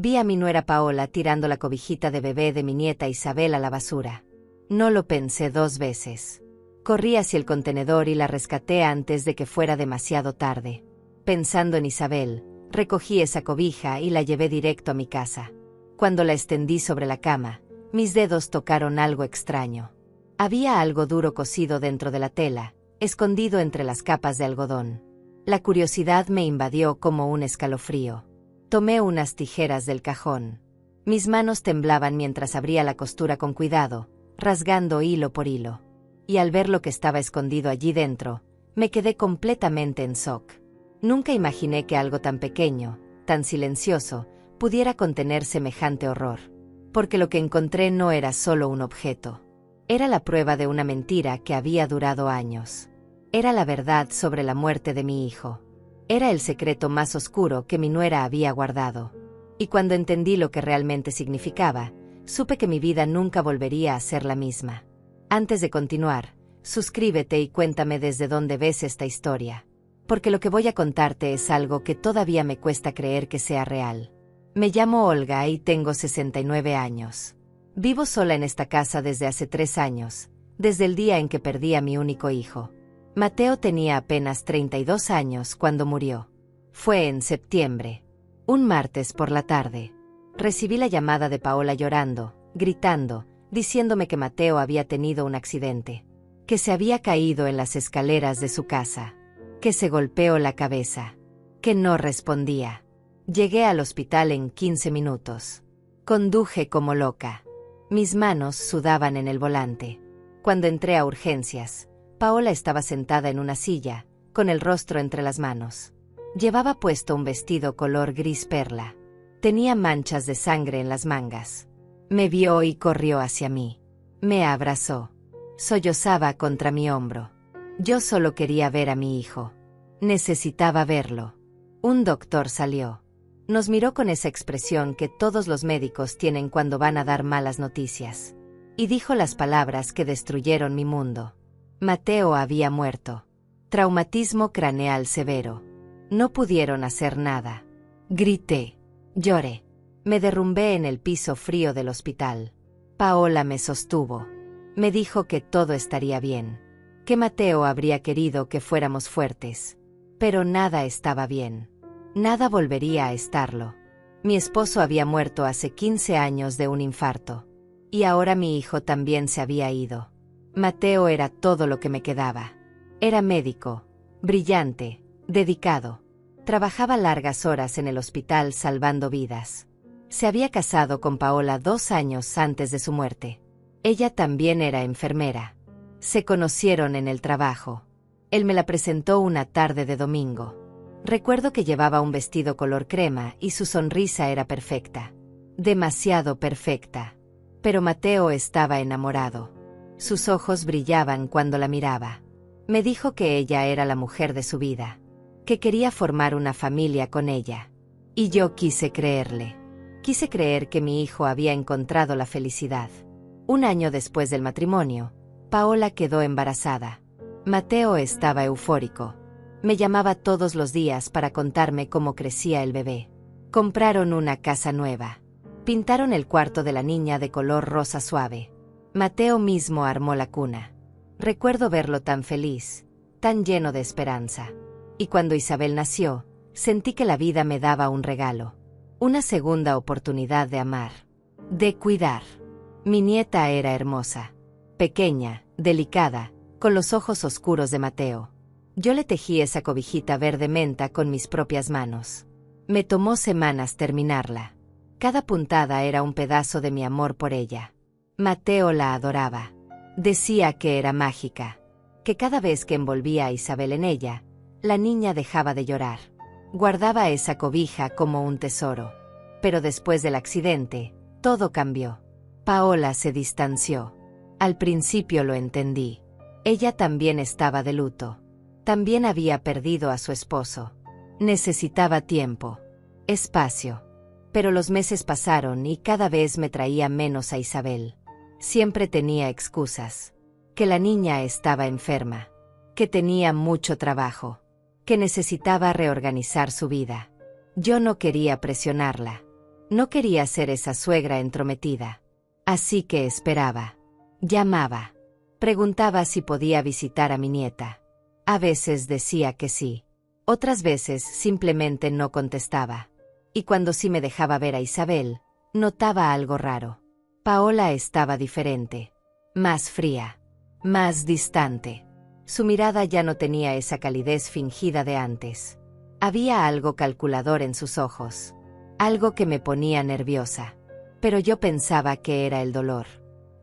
Vi a mi nuera Paola tirando la cobijita de bebé de mi nieta Isabel a la basura. No lo pensé 2 veces. Corrí hacia el contenedor y la rescaté antes de que fuera demasiado tarde. Pensando en Isabel, recogí esa cobija y la llevé directo a mi casa. Cuando la extendí sobre la cama, mis dedos tocaron algo extraño. Había algo duro cosido dentro de la tela, escondido entre las capas de algodón. La curiosidad me invadió como un escalofrío. Tomé unas tijeras del cajón. Mis manos temblaban mientras abría la costura con cuidado, rasgando hilo por hilo. Y al ver lo que estaba escondido allí dentro, me quedé completamente en shock. Nunca imaginé que algo tan pequeño, tan silencioso, pudiera contener semejante horror. Porque lo que encontré no era solo un objeto. Era la prueba de una mentira que había durado años. Era la verdad sobre la muerte de mi hijo. Era el secreto más oscuro que mi nuera había guardado. Y cuando entendí lo que realmente significaba, supe que mi vida nunca volvería a ser la misma. Antes de continuar, suscríbete y cuéntame desde dónde ves esta historia. Porque lo que voy a contarte es algo que todavía me cuesta creer que sea real. Me llamo Olga y tengo 69 años. Vivo sola en esta casa desde hace 3 años, desde el día en que perdí a mi único hijo. Mateo tenía apenas 32 años cuando murió. Fue en septiembre. Un martes por la tarde. Recibí la llamada de Paola llorando, gritando, diciéndome que Mateo había tenido un accidente. Que se había caído en las escaleras de su casa. Que se golpeó la cabeza. Que no respondía. Llegué al hospital en 15 minutos. Conduje como loca. Mis manos sudaban en el volante. Cuando entré a urgencias, Paola estaba sentada en una silla, con el rostro entre las manos. Llevaba puesto un vestido color gris perla. Tenía manchas de sangre en las mangas. Me vio y corrió hacia mí. Me abrazó. Sollozaba contra mi hombro. Yo solo quería ver a mi hijo. Necesitaba verlo. Un doctor salió. Nos miró con esa expresión que todos los médicos tienen cuando van a dar malas noticias. Y dijo las palabras que destruyeron mi mundo. Mateo había muerto. Traumatismo craneal severo. No pudieron hacer nada. Grité. Lloré. Me derrumbé en el piso frío del hospital. Paola me sostuvo. Me dijo que todo estaría bien. Que Mateo habría querido que fuéramos fuertes. Pero nada estaba bien. Nada volvería a estarlo. Mi esposo había muerto hace 15 años de un infarto. Y ahora mi hijo también se había ido. Mateo era todo lo que me quedaba. Era médico, brillante, dedicado. Trabajaba largas horas en el hospital salvando vidas. Se había casado con Paola 2 años antes de su muerte. Ella también era enfermera. Se conocieron en el trabajo. Él me la presentó una tarde de domingo. Recuerdo que llevaba un vestido color crema y su sonrisa era perfecta. Demasiado perfecta. Pero Mateo estaba enamorado. Sus ojos brillaban cuando la miraba. Me dijo que ella era la mujer de su vida. Que quería formar una familia con ella. Y yo quise creerle. Quise creer que mi hijo había encontrado la felicidad. 1 año después del matrimonio, Paola quedó embarazada. Mateo estaba eufórico. Me llamaba todos los días para contarme cómo crecía el bebé. Compraron una casa nueva. Pintaron el cuarto de la niña de color rosa suave. Mateo mismo armó la cuna. Recuerdo verlo tan feliz, tan lleno de esperanza. Y cuando Isabel nació, sentí que la vida me daba un regalo. Una segunda oportunidad de amar. De cuidar. Mi nieta era hermosa. Pequeña, delicada, con los ojos oscuros de Mateo. Yo le tejí esa cobijita verde menta con mis propias manos. Me tomó semanas terminarla. Cada puntada era un pedazo de mi amor por ella. Mateo la adoraba. Decía que era mágica. Que cada vez que envolvía a Isabel en ella, la niña dejaba de llorar. Guardaba esa cobija como un tesoro. Pero después del accidente, todo cambió. Paola se distanció. Al principio lo entendí. Ella también estaba de luto. También había perdido a su esposo. Necesitaba tiempo, espacio. Pero los meses pasaron y cada vez me traía menos a Isabel. Siempre tenía excusas. Que la niña estaba enferma. Que tenía mucho trabajo. Que necesitaba reorganizar su vida. Yo no quería presionarla. No quería ser esa suegra entrometida. Así que esperaba. Llamaba. Preguntaba si podía visitar a mi nieta. A veces decía que sí. Otras veces simplemente no contestaba. Y cuando sí me dejaba ver a Isabel, notaba algo raro. Paola estaba diferente. Más fría. Más distante. Su mirada ya no tenía esa calidez fingida de antes. Había algo calculador en sus ojos. Algo que me ponía nerviosa. Pero yo pensaba que era el dolor.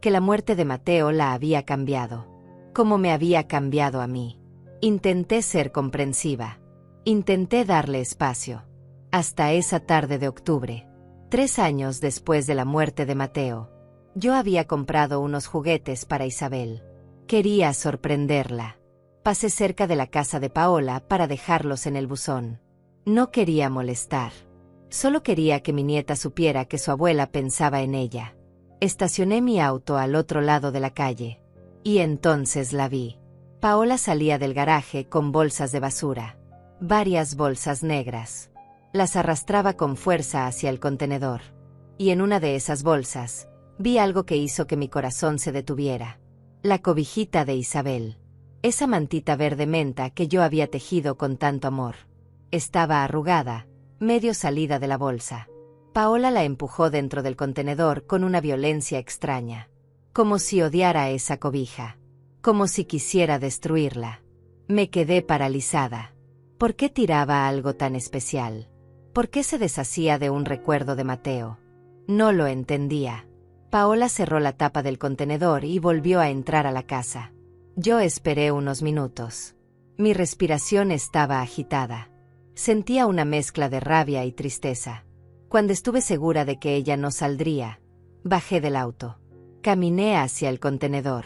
Que la muerte de Mateo la había cambiado. Como me había cambiado a mí. Intenté ser comprensiva. Intenté darle espacio. Hasta esa tarde de octubre. 3 años después de la muerte de Mateo. Yo había comprado unos juguetes para Isabel. Quería sorprenderla. Pasé cerca de la casa de Paola para dejarlos en el buzón. No quería molestar. Solo quería que mi nieta supiera que su abuela pensaba en ella. Estacioné mi auto al otro lado de la calle. Y entonces la vi. Paola salía del garaje con bolsas de basura. Varias bolsas negras. Las arrastraba con fuerza hacia el contenedor. Y en una de esas bolsas, vi algo que hizo que mi corazón se detuviera. La cobijita de Isabel. Esa mantita verde menta que yo había tejido con tanto amor. Estaba arrugada, medio salida de la bolsa. Paola la empujó dentro del contenedor con una violencia extraña. Como si odiara esa cobija. Como si quisiera destruirla. Me quedé paralizada. ¿Por qué tiraba algo tan especial? ¿Por qué se deshacía de un recuerdo de Mateo? No lo entendía. Paola cerró la tapa del contenedor y volvió a entrar a la casa. Yo esperé unos minutos. Mi respiración estaba agitada. Sentía una mezcla de rabia y tristeza. Cuando estuve segura de que ella no saldría, bajé del auto. Caminé hacia el contenedor.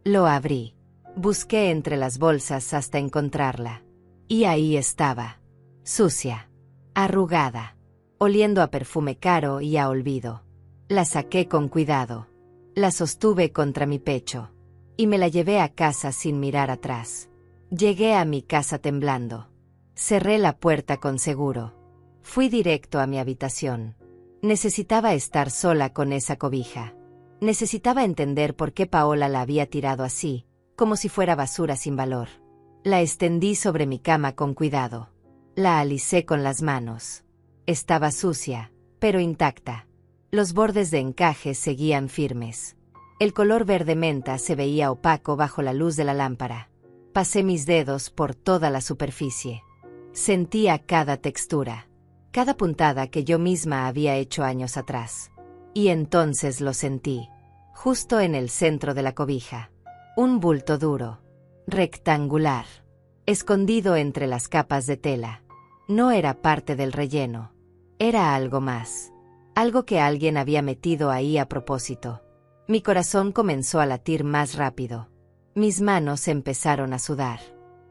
Lo abrí. Busqué entre las bolsas hasta encontrarla. Y ahí estaba. Sucia. Arrugada. Oliendo a perfume caro y a olvido. La saqué con cuidado. La sostuve contra mi pecho. Y me la llevé a casa sin mirar atrás. Llegué a mi casa temblando. Cerré la puerta con seguro. Fui directo a mi habitación. Necesitaba estar sola con esa cobija. Necesitaba entender por qué Paola la había tirado así, como si fuera basura sin valor. La extendí sobre mi cama con cuidado. La alisé con las manos. Estaba sucia, pero intacta. Los bordes de encaje seguían firmes. El color verde menta se veía opaco bajo la luz de la lámpara. Pasé mis dedos por toda la superficie. Sentía cada textura. Cada puntada que yo misma había hecho años atrás. Y entonces lo sentí. Justo en el centro de la cobija. Un bulto duro. Rectangular. Escondido entre las capas de tela. No era parte del relleno. Era algo más. Algo que alguien había metido ahí a propósito. Mi corazón comenzó a latir más rápido. Mis manos empezaron a sudar.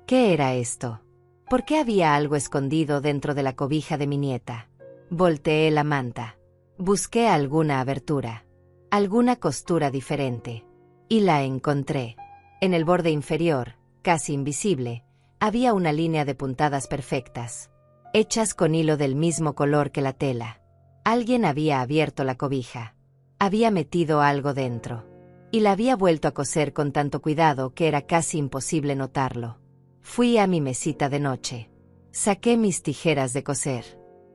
¿Qué era esto? ¿Por qué había algo escondido dentro de la cobija de mi nieta? Volteé la manta. Busqué alguna abertura. Alguna costura diferente. Y la encontré. En el borde inferior, casi invisible, había una línea de puntadas perfectas. Hechas con hilo del mismo color que la tela. Alguien había abierto la cobija. Había metido algo dentro. Y la había vuelto a coser con tanto cuidado que era casi imposible notarlo. Fui a mi mesita de noche. Saqué mis tijeras de coser.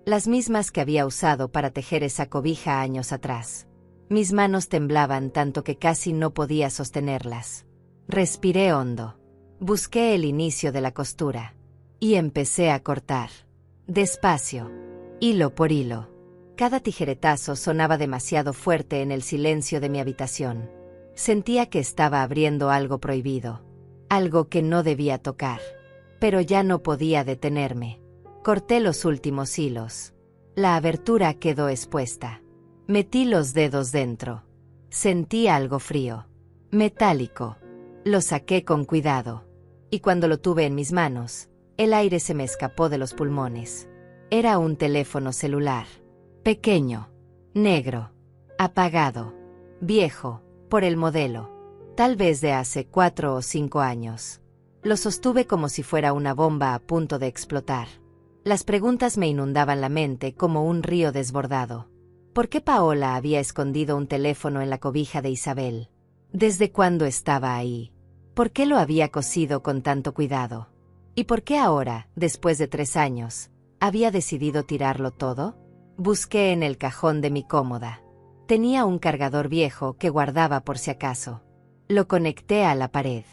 Las mismas que había usado para tejer esa cobija años atrás. Mis manos temblaban tanto que casi no podía sostenerlas. Respiré hondo. Busqué el inicio de la costura. Y empecé a cortar. Despacio. Hilo por hilo. Cada tijeretazo sonaba demasiado fuerte en el silencio de mi habitación. Sentía que estaba abriendo algo prohibido. Algo que no debía tocar. Pero ya no podía detenerme. Corté los últimos hilos. La abertura quedó expuesta. Metí los dedos dentro. Sentí algo frío. Metálico. Lo saqué con cuidado. Y cuando lo tuve en mis manos, el aire se me escapó de los pulmones. Era un teléfono celular. Pequeño. Negro. Apagado. Viejo, por el modelo. Tal vez de hace 4 o 5 años. Lo sostuve como si fuera una bomba a punto de explotar. Las preguntas me inundaban la mente como un río desbordado. ¿Por qué Paola había escondido un teléfono en la cobija de Isabel? ¿Desde cuándo estaba ahí? ¿Por qué lo había cosido con tanto cuidado? ¿Y por qué ahora, después de 3 años, había decidido tirarlo todo? Busqué en el cajón de mi cómoda. Tenía un cargador viejo que guardaba por si acaso. Lo conecté a la pared.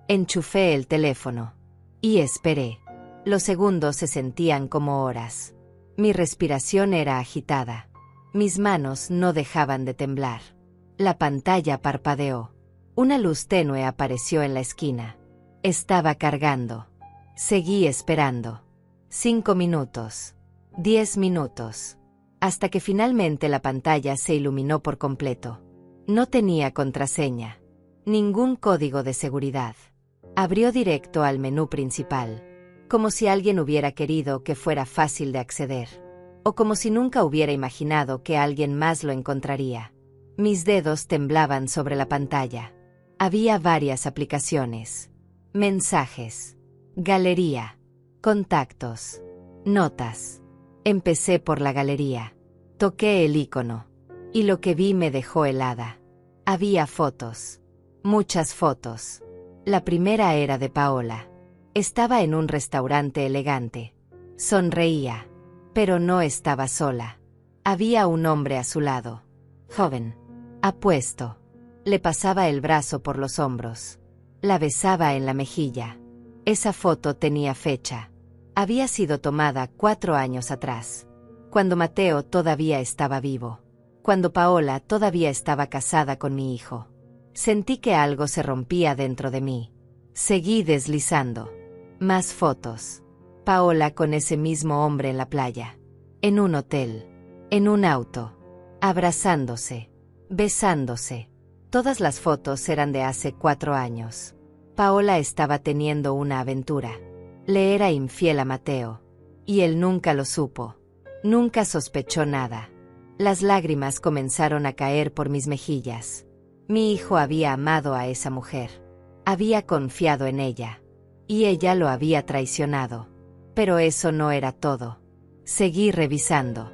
Enchufé el teléfono. Y esperé. Los segundos se sentían como horas. Mi respiración era agitada. Mis manos no dejaban de temblar. La pantalla parpadeó. Una luz tenue apareció en la esquina. Estaba cargando. Seguí esperando. 5 minutos. 10 minutos. Hasta que finalmente la pantalla se iluminó por completo. No tenía contraseña. Ningún código de seguridad. Abrió directo al menú principal. Como si alguien hubiera querido que fuera fácil de acceder. O como si nunca hubiera imaginado que alguien más lo encontraría. Mis dedos temblaban sobre la pantalla. Había varias aplicaciones. Mensajes. Galería. Contactos. Notas. Empecé por la galería. Toqué el icono. Y lo que vi me dejó helada. Había fotos. Muchas fotos. La primera era de Paola. Estaba en un restaurante elegante. Sonreía. Pero no estaba sola. Había un hombre a su lado. Joven. Apuesto. Le pasaba el brazo por los hombros. La besaba en la mejilla. Esa foto tenía fecha. Había sido tomada 4 años atrás. Cuando Mateo todavía estaba vivo. Cuando Paola todavía estaba casada con mi hijo. Sentí que algo se rompía dentro de mí. Seguí deslizando. Más fotos. Paola con ese mismo hombre en la playa. En un hotel. En un auto. Abrazándose. Besándose. Todas las fotos eran de hace 4 años. Paola estaba teniendo una aventura. Le era infiel a Mateo. Y él nunca lo supo. Nunca sospechó nada. Las lágrimas comenzaron a caer por mis mejillas. Mi hijo había amado a esa mujer. Había confiado en ella. Y ella lo había traicionado. Pero eso no era todo. Seguí revisando.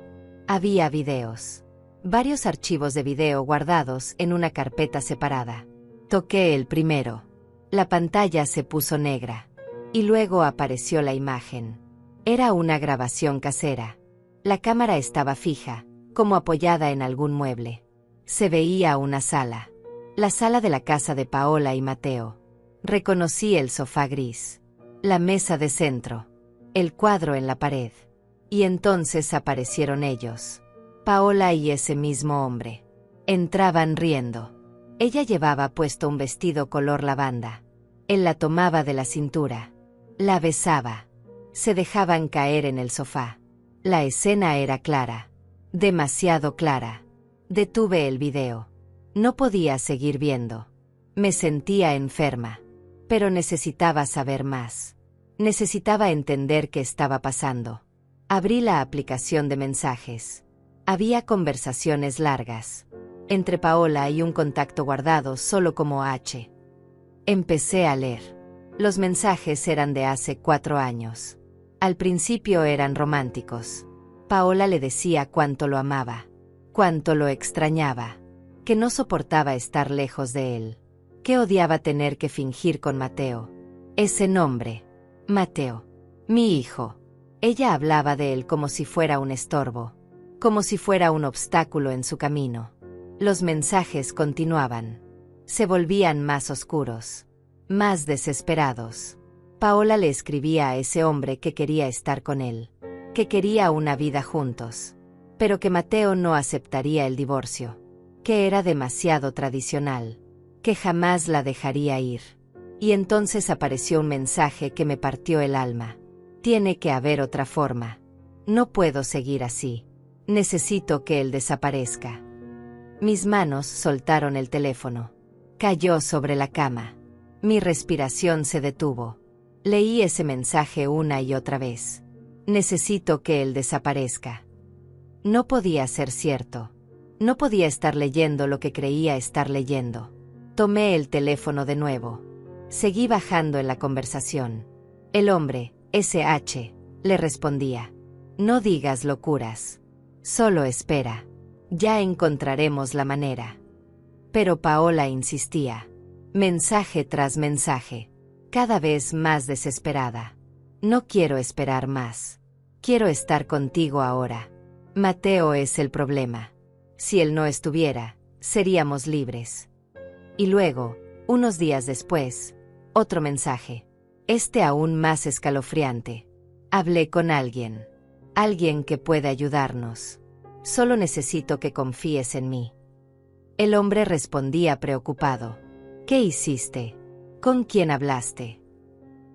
Había videos. Varios archivos de video guardados en una carpeta separada. Toqué el primero. La pantalla se puso negra. Y luego apareció la imagen. Era una grabación casera. La cámara estaba fija, como apoyada en algún mueble. Se veía una sala. La sala de la casa de Paola y Mateo. Reconocí el sofá gris. La mesa de centro. El cuadro en la pared. Y entonces aparecieron ellos. Paola y ese mismo hombre. Entraban riendo. Ella llevaba puesto un vestido color lavanda. Él la tomaba de la cintura. La besaba. Se dejaban caer en el sofá. La escena era clara. Demasiado clara. Detuve el video. No podía seguir viendo. Me sentía enferma. Pero necesitaba saber más. Necesitaba entender qué estaba pasando. Abrí la aplicación de mensajes. Había conversaciones largas. Entre Paola y un contacto guardado solo como H. Empecé a leer. Los mensajes eran de hace 4 años. Al principio eran románticos. Paola le decía cuánto lo amaba. Cuánto lo extrañaba. Que no soportaba estar lejos de él. Que odiaba tener que fingir con Mateo. Ese nombre. Mateo. Mi hijo. Ella hablaba de él como si fuera un estorbo. Como si fuera un obstáculo en su camino. Los mensajes continuaban. Se volvían más oscuros. Más desesperados. Paola le escribía a ese hombre que quería estar con él. Que quería una vida juntos. Pero que Mateo no aceptaría el divorcio. Que era demasiado tradicional. Que jamás la dejaría ir. Y entonces apareció un mensaje que me partió el alma. Tiene que haber otra forma. No puedo seguir así. Necesito que él desaparezca. Mis manos soltaron el teléfono. Cayó sobre la cama. Mi respiración se detuvo. Leí ese mensaje una y otra vez. Necesito que él desaparezca. No podía ser cierto. No podía estar leyendo lo que creía estar leyendo. Tomé el teléfono de nuevo. Seguí bajando en la conversación. El hombre, SH, le respondía. No digas locuras. Solo espera. Ya encontraremos la manera. Pero Paola insistía. Mensaje tras mensaje. Cada vez más desesperada. No quiero esperar más. Quiero estar contigo ahora. Mateo es el problema. Si él no estuviera, seríamos libres. Y luego, unos días después, otro mensaje. Este aún más escalofriante. Hablé con alguien. Alguien que puede ayudarnos. Solo necesito que confíes en mí. El hombre respondía preocupado. ¿Qué hiciste? ¿Con quién hablaste?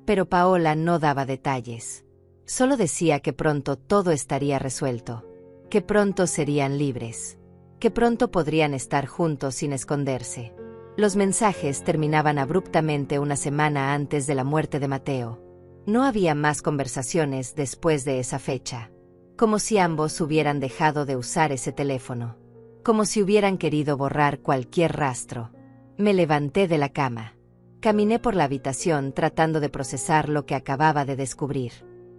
Pero Paola no daba detalles. Solo decía que pronto todo estaría resuelto. Que pronto serían libres. Que pronto podrían estar juntos sin esconderse. Los mensajes terminaban abruptamente una semana antes de la muerte de Mateo. No había más conversaciones después de esa fecha. Como si ambos hubieran dejado de usar ese teléfono. Como si hubieran querido borrar cualquier rastro. Me levanté de la cama. Caminé por la habitación tratando de procesar lo que acababa de descubrir.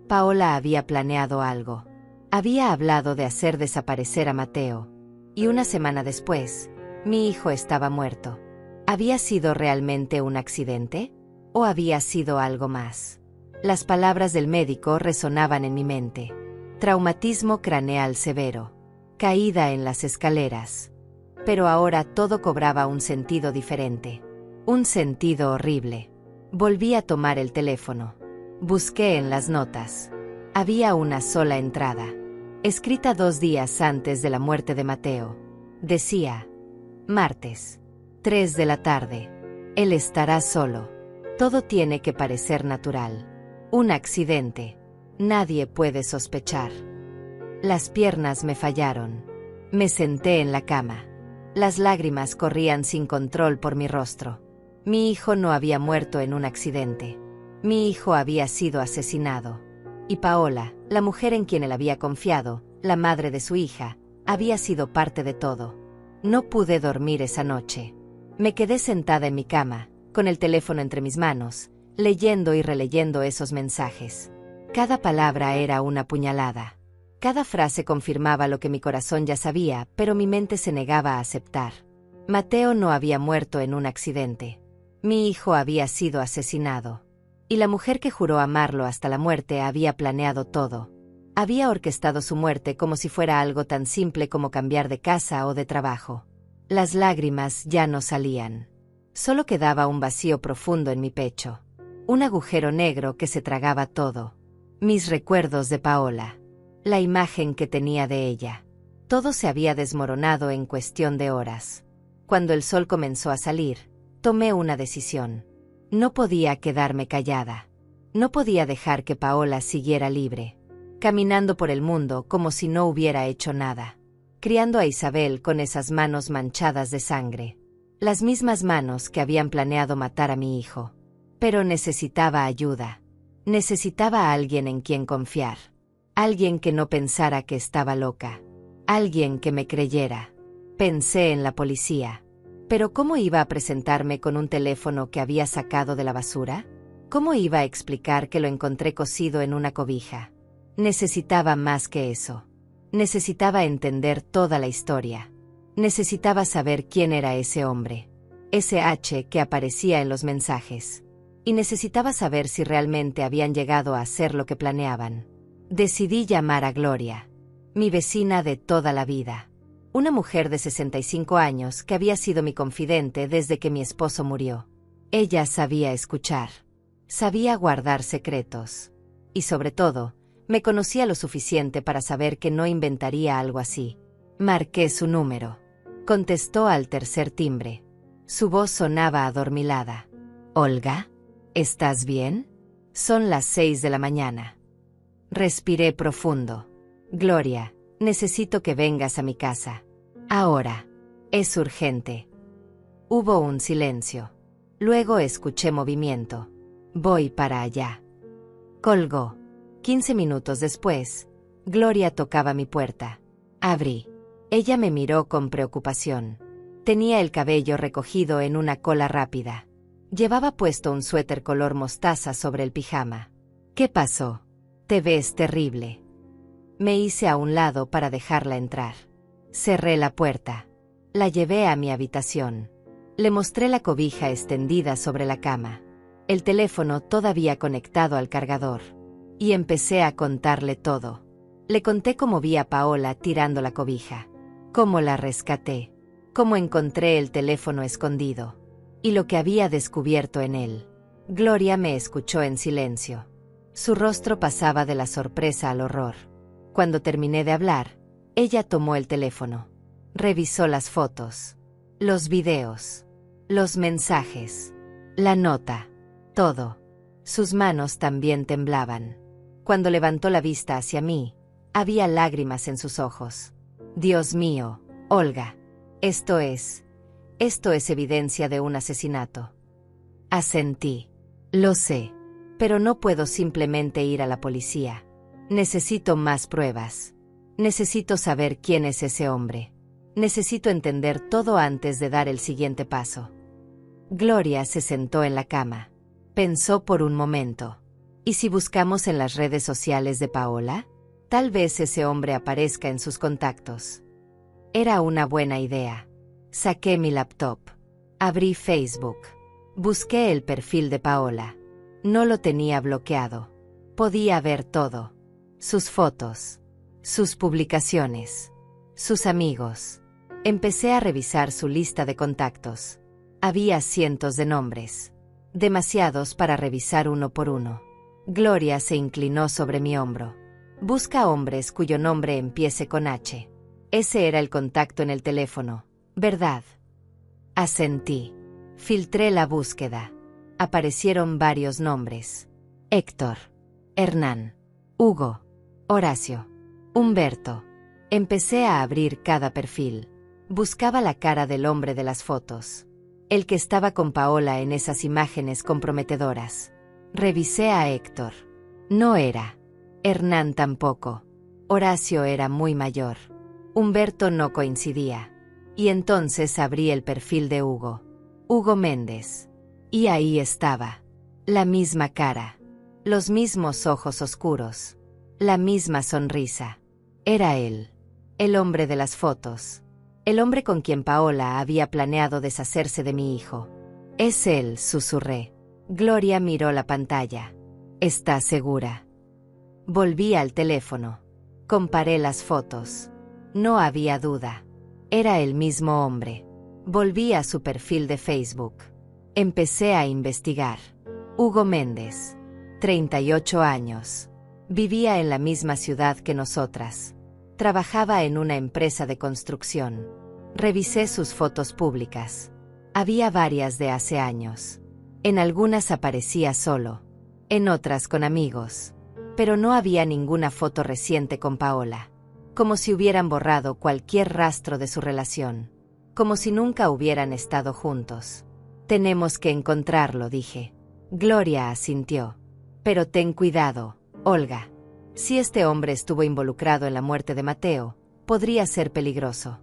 Paola había planeado algo. Había hablado de hacer desaparecer a Mateo. Y una semana después, mi hijo estaba muerto. ¿Había sido realmente un accidente? ¿O había sido algo más? Las palabras del médico resonaban en mi mente. Traumatismo craneal severo. Caída en las escaleras. Pero ahora todo cobraba un sentido diferente. Un sentido horrible. Volví a tomar el teléfono. Busqué en las notas. Había una sola entrada. Escrita 2 días antes de la muerte de Mateo. Decía: martes, 3 de la tarde. Él estará solo. Todo tiene que parecer natural. Un accidente. Nadie puede sospechar. Las piernas me fallaron. Me senté en la cama. Las lágrimas corrían sin control por mi rostro. Mi hijo no había muerto en un accidente. Mi hijo había sido asesinado. Y Paola, la mujer en quien él había confiado, la madre de su hija, había sido parte de todo. No pude dormir esa noche. Me quedé sentada en mi cama, con el teléfono entre mis manos, leyendo y releyendo esos mensajes. Cada palabra era una puñalada. Cada frase confirmaba lo que mi corazón ya sabía, pero mi mente se negaba a aceptar. Mateo no había muerto en un accidente. Mi hijo había sido asesinado. Y la mujer que juró amarlo hasta la muerte había planeado todo. Había orquestado su muerte como si fuera algo tan simple como cambiar de casa o de trabajo. Las lágrimas ya no salían. Solo quedaba un vacío profundo en mi pecho. Un agujero negro que se tragaba todo. Mis recuerdos de Paola. La imagen que tenía de ella. Todo se había desmoronado en cuestión de horas. Cuando el sol comenzó a salir, tomé una decisión. No podía quedarme callada. No podía dejar que Paola siguiera libre, caminando por el mundo como si no hubiera hecho nada, criando a Isabel con esas manos manchadas de sangre, las mismas manos que habían planeado matar a mi hijo. Pero necesitaba ayuda. Necesitaba a alguien en quien confiar. Alguien que no pensara que estaba loca. Alguien que me creyera. Pensé en la policía. Pero ¿cómo iba a presentarme con un teléfono que había sacado de la basura? ¿Cómo iba a explicar que lo encontré cosido en una cobija? Necesitaba más que eso. Necesitaba entender toda la historia. Necesitaba saber quién era ese hombre. Ese H que aparecía en los mensajes. Y necesitaba saber si realmente habían llegado a hacer lo que planeaban. Decidí llamar a Gloria. Mi vecina de toda la vida. Una mujer de 65 años que había sido mi confidente desde que mi esposo murió. Ella sabía escuchar. Sabía guardar secretos. Y sobre todo, me conocía lo suficiente para saber que no inventaría algo así. Marqué su número. Contestó al tercer timbre. Su voz sonaba adormilada. «Olga, ¿estás bien? Son las 6 de la mañana». Respiré profundo. «Gloria, necesito que vengas a mi casa. Ahora. Es urgente». Hubo un silencio. Luego escuché movimiento. «Voy para allá». Colgó. 15 minutos después, Gloria tocaba mi puerta. Abrí. Ella me miró con preocupación. Tenía el cabello recogido en una cola rápida. Llevaba puesto un suéter color mostaza sobre el pijama. «¿Qué pasó? Te ves terrible». Me hice a un lado para dejarla entrar. Cerré la puerta. La llevé a mi habitación. Le mostré la cobija extendida sobre la cama, el teléfono todavía conectado al cargador, y empecé a contarle todo. Le conté cómo vi a Paola tirando la cobija, cómo la rescaté, cómo encontré el teléfono escondido, y lo que había descubierto en él. Gloria me escuchó en silencio. Su rostro pasaba de la sorpresa al horror. Cuando terminé de hablar, ella tomó el teléfono. Revisó las fotos, los videos, los mensajes, la nota, todo. Sus manos también temblaban. Cuando levantó la vista hacia mí, había lágrimas en sus ojos. Dios mío, Olga, esto es evidencia de un asesinato. Asentí. Lo sé, pero no puedo simplemente ir a la policía. Necesito más pruebas. Necesito saber quién es ese hombre. Necesito entender todo antes de dar el siguiente paso. Gloria se sentó en la cama. Pensó por un momento. ¿Y si buscamos en las redes sociales de Paola? Tal vez ese hombre aparezca en sus contactos. Era una buena idea. Saqué mi laptop. Abrí Facebook. Busqué el perfil de Paola. No lo tenía bloqueado. Podía ver todo. Sus fotos. Sus publicaciones. Sus amigos. Empecé a revisar su lista de contactos. Había cientos de nombres. Demasiados para revisar uno por uno. Gloria se inclinó sobre mi hombro. Busca hombres cuyo nombre empiece con H. Ese era el contacto en el teléfono, ¿verdad? Asentí. Filtré la búsqueda. Aparecieron varios nombres. Héctor. Hernán. Hugo. Horacio. Humberto. Empecé a abrir cada perfil. Buscaba la cara del hombre de las fotos. El que estaba con Paola en esas imágenes comprometedoras. Revisé a Héctor. No era. Hernán tampoco. Horacio era muy mayor. Humberto no coincidía. Y entonces abrí el perfil de Hugo. Hugo Méndez. Y ahí estaba. La misma cara. Los mismos ojos oscuros. La misma sonrisa. Era él. El hombre de las fotos. El hombre con quien Paola había planeado deshacerse de mi hijo. Es él, susurré. Gloria miró la pantalla. ¿Estás segura? Volví al teléfono. Comparé las fotos. No había duda. Era el mismo hombre. Volví a su perfil de Facebook. Empecé a investigar. Hugo Méndez. 38 años. Vivía en la misma ciudad que nosotras. Trabajaba en una empresa de construcción. Revisé sus fotos públicas. Había varias de hace años. En algunas aparecía solo. En otras con amigos. Pero no había ninguna foto reciente con Paola. Como si hubieran borrado cualquier rastro de su relación. Como si nunca hubieran estado juntos. Tenemos que encontrarlo, dije. Gloria asintió. Pero ten cuidado, Olga. Si este hombre estuvo involucrado en la muerte de Mateo, podría ser peligroso.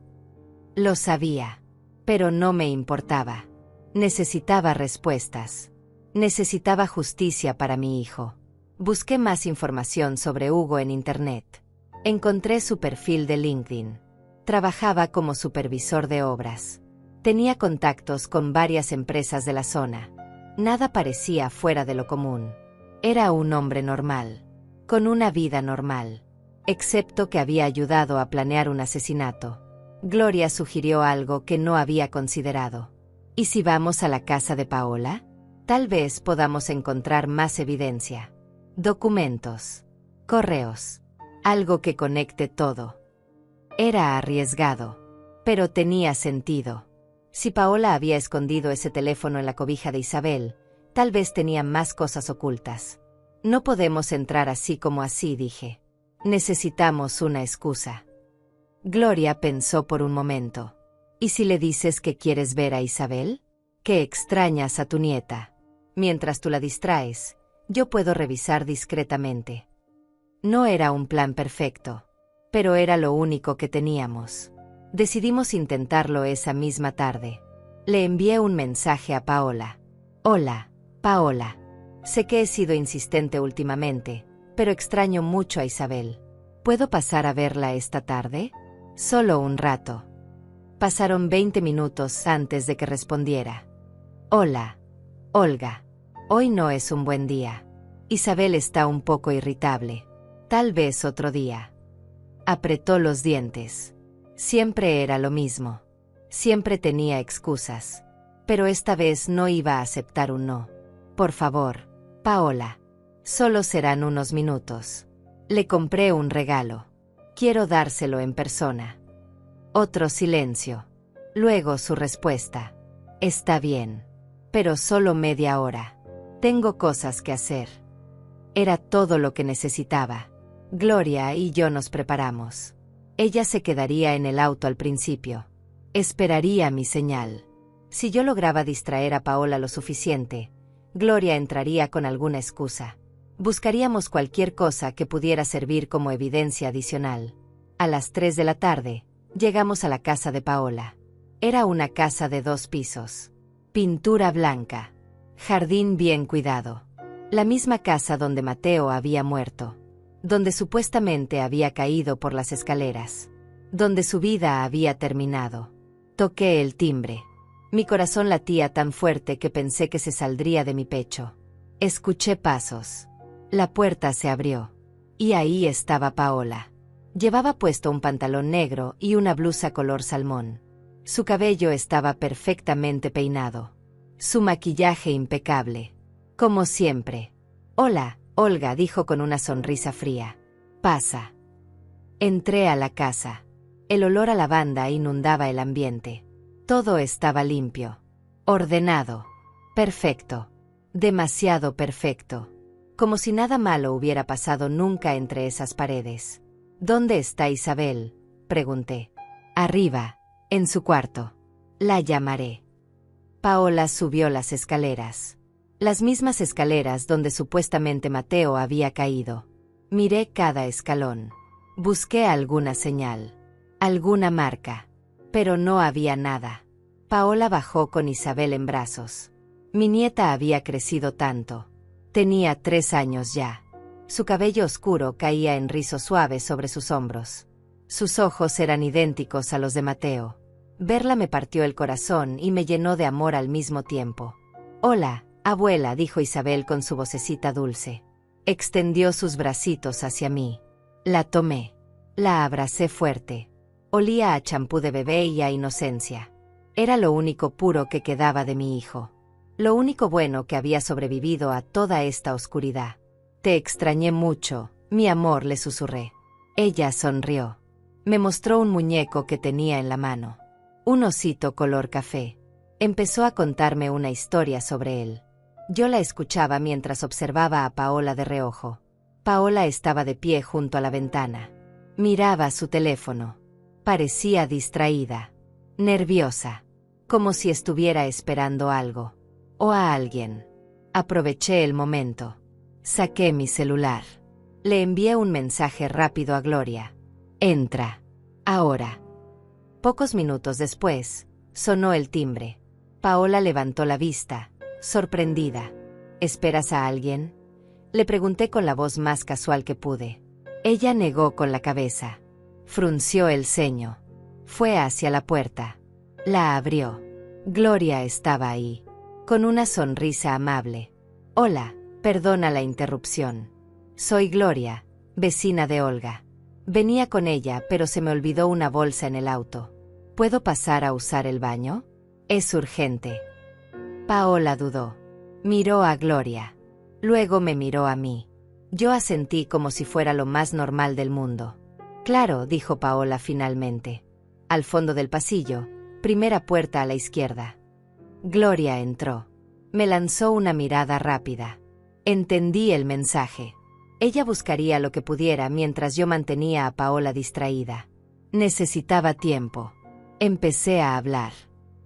Lo sabía. Pero no me importaba. Necesitaba respuestas. Necesitaba justicia para mi hijo. Busqué más información sobre Hugo en Internet. Encontré su perfil de LinkedIn. Trabajaba como supervisor de obras. Tenía contactos con varias empresas de la zona. Nada parecía fuera de lo común. Era un hombre normal, con una vida normal, excepto que había ayudado a planear un asesinato. Gloria sugirió algo que no había considerado. ¿Y si vamos a la casa de Paola? Tal vez podamos encontrar más evidencia. Documentos, correos, algo que conecte todo. Era arriesgado, pero tenía sentido. Si Paola había escondido ese teléfono en la cobija de Isabel, tal vez tenía más cosas ocultas. No podemos entrar así como así, dije. Necesitamos una excusa. Gloria pensó por un momento. ¿Y si le dices que quieres ver a Isabel? Que extrañas a tu nieta. Mientras tú la distraes, yo puedo revisar discretamente. No era un plan perfecto, pero era lo único que teníamos. Decidimos intentarlo esa misma tarde. Le envié un mensaje a Paola. Hola, Paola. Sé que he sido insistente últimamente, pero extraño mucho a Isabel. ¿Puedo pasar a verla esta tarde? Solo un rato. Pasaron 20 minutos antes de que respondiera. Hola, Olga. Hoy no es un buen día. Isabel está un poco irritable. Tal vez otro día. Apretó los dientes. Siempre era lo mismo. Siempre tenía excusas. Pero esta vez no iba a aceptar un no. Por favor, Paola. Solo serán unos minutos. Le compré un regalo. Quiero dárselo en persona. Otro silencio. Luego su respuesta. Está bien. Pero solo media hora. Tengo cosas que hacer. Era todo lo que necesitaba. Gloria y yo nos preparamos. Ella se quedaría en el auto al principio. Esperaría mi señal. Si yo lograba distraer a Paola lo suficiente, Gloria entraría con alguna excusa. Buscaríamos cualquier cosa que pudiera servir como evidencia adicional. A las 3 de la tarde, llegamos a la casa de Paola. Era una casa de 2 pisos. Pintura blanca. Jardín bien cuidado. La misma casa donde Mateo había muerto. Donde supuestamente había caído por las escaleras. Donde su vida había terminado. Toqué el timbre. Mi corazón latía tan fuerte que pensé que se saldría de mi pecho. Escuché pasos. La puerta se abrió. Y ahí estaba Paola. Llevaba puesto un pantalón negro y una blusa color salmón. Su cabello estaba perfectamente peinado. Su maquillaje impecable. Como siempre. Hola, Olga, dijo con una sonrisa fría. Pasa. Entré a la casa. El olor a lavanda inundaba el ambiente. Todo estaba limpio. Ordenado. Perfecto. Demasiado perfecto. Como si nada malo hubiera pasado nunca entre esas paredes. ¿Dónde está Isabel?, pregunté. Arriba, en su cuarto. La llamaré. Paola subió las escaleras. Las mismas escaleras donde supuestamente Mateo había caído. Miré cada escalón. Busqué alguna señal. Alguna marca. Pero no había nada. Paola bajó con Isabel en brazos. Mi nieta había crecido tanto. Tenía 3 años ya. Su cabello oscuro caía en rizos suaves sobre sus hombros. Sus ojos eran idénticos a los de Mateo. Verla me partió el corazón y me llenó de amor al mismo tiempo. Hola, abuela, dijo Isabel con su vocecita dulce. Extendió sus bracitos hacia mí. La tomé. La abracé fuerte. Olía a champú de bebé y a inocencia. Era lo único puro que quedaba de mi hijo. Lo único bueno que había sobrevivido a toda esta oscuridad. Te extrañé mucho, mi amor, le susurré. Ella sonrió. Me mostró un muñeco que tenía en la mano. Un osito color café. Empezó a contarme una historia sobre él. Yo la escuchaba mientras observaba a Paola de reojo. Paola estaba de pie junto a la ventana. Miraba su teléfono. Parecía distraída. Nerviosa. Como si estuviera esperando algo. O a alguien. Aproveché el momento. Saqué mi celular. Le envié un mensaje rápido a Gloria. Entra. Ahora. Pocos minutos después, sonó el timbre. Paola levantó la vista, sorprendida. ¿Esperas a alguien?, le pregunté con la voz más casual que pude. Ella negó con la cabeza. Frunció el ceño. Fue hacia la puerta. La abrió. Gloria estaba ahí, con una sonrisa amable. Hola, perdona la interrupción. Soy Gloria, vecina de Olga. Venía con ella, pero se me olvidó una bolsa en el auto. ¿Puedo pasar a usar el baño? Es urgente. Paola dudó. Miró a Gloria. Luego me miró a mí. Yo asentí como si fuera lo más normal del mundo. Claro, dijo Paola finalmente. Al fondo del pasillo, primera puerta a la izquierda. Gloria entró. Me lanzó una mirada rápida. Entendí el mensaje. Ella buscaría lo que pudiera mientras yo mantenía a Paola distraída. Necesitaba tiempo. Empecé a hablar.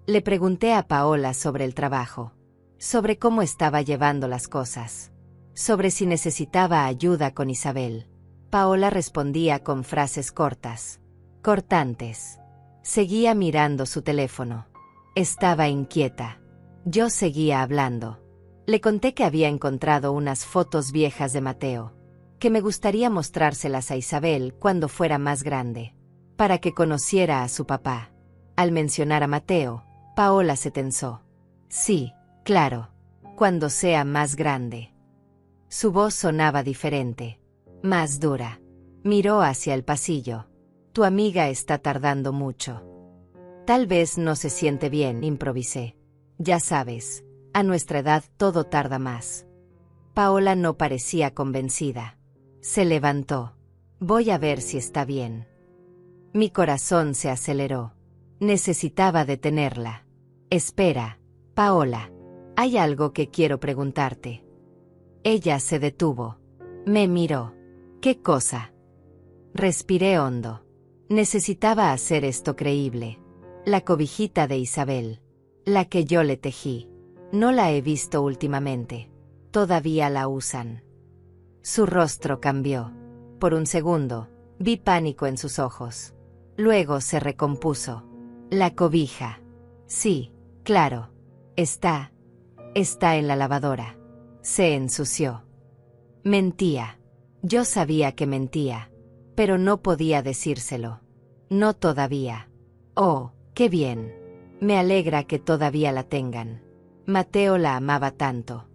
Le pregunté a Paola sobre el trabajo. Sobre cómo estaba llevando las cosas. Sobre si necesitaba ayuda con Isabel. Paola respondía con frases cortas. Cortantes. Seguía mirando su teléfono. Estaba inquieta. Yo seguía hablando. Le conté que había encontrado unas fotos viejas de Mateo. Que me gustaría mostrárselas a Isabel cuando fuera más grande. para que conociera a su papá. Al mencionar a Mateo, Paola se tensó. Sí, claro, cuando sea más grande. Su voz sonaba diferente, más dura. Miró hacia el pasillo. Tu amiga está tardando mucho. Tal vez no se siente bien, improvisé. Ya sabes, a nuestra edad todo tarda más. Paola no parecía convencida. Se levantó. Voy a ver si está bien. Mi corazón se aceleró. Necesitaba detenerla. Espera, Paola. Hay algo que quiero preguntarte. Ella se detuvo. Me miró. ¿Qué cosa? Respiré hondo. Necesitaba hacer esto creíble. La cobijita de Isabel. La que yo le tejí. No la he visto últimamente. Todavía la usan. Su rostro cambió. Por un segundo, vi pánico en sus ojos. Luego se recompuso. La cobija. Sí, claro. Está en la lavadora. Se ensució. Mentía. Yo sabía que mentía, pero no podía decírselo. No todavía. Oh, qué bien. Me alegra que todavía la tengan. Mateo la amaba tanto.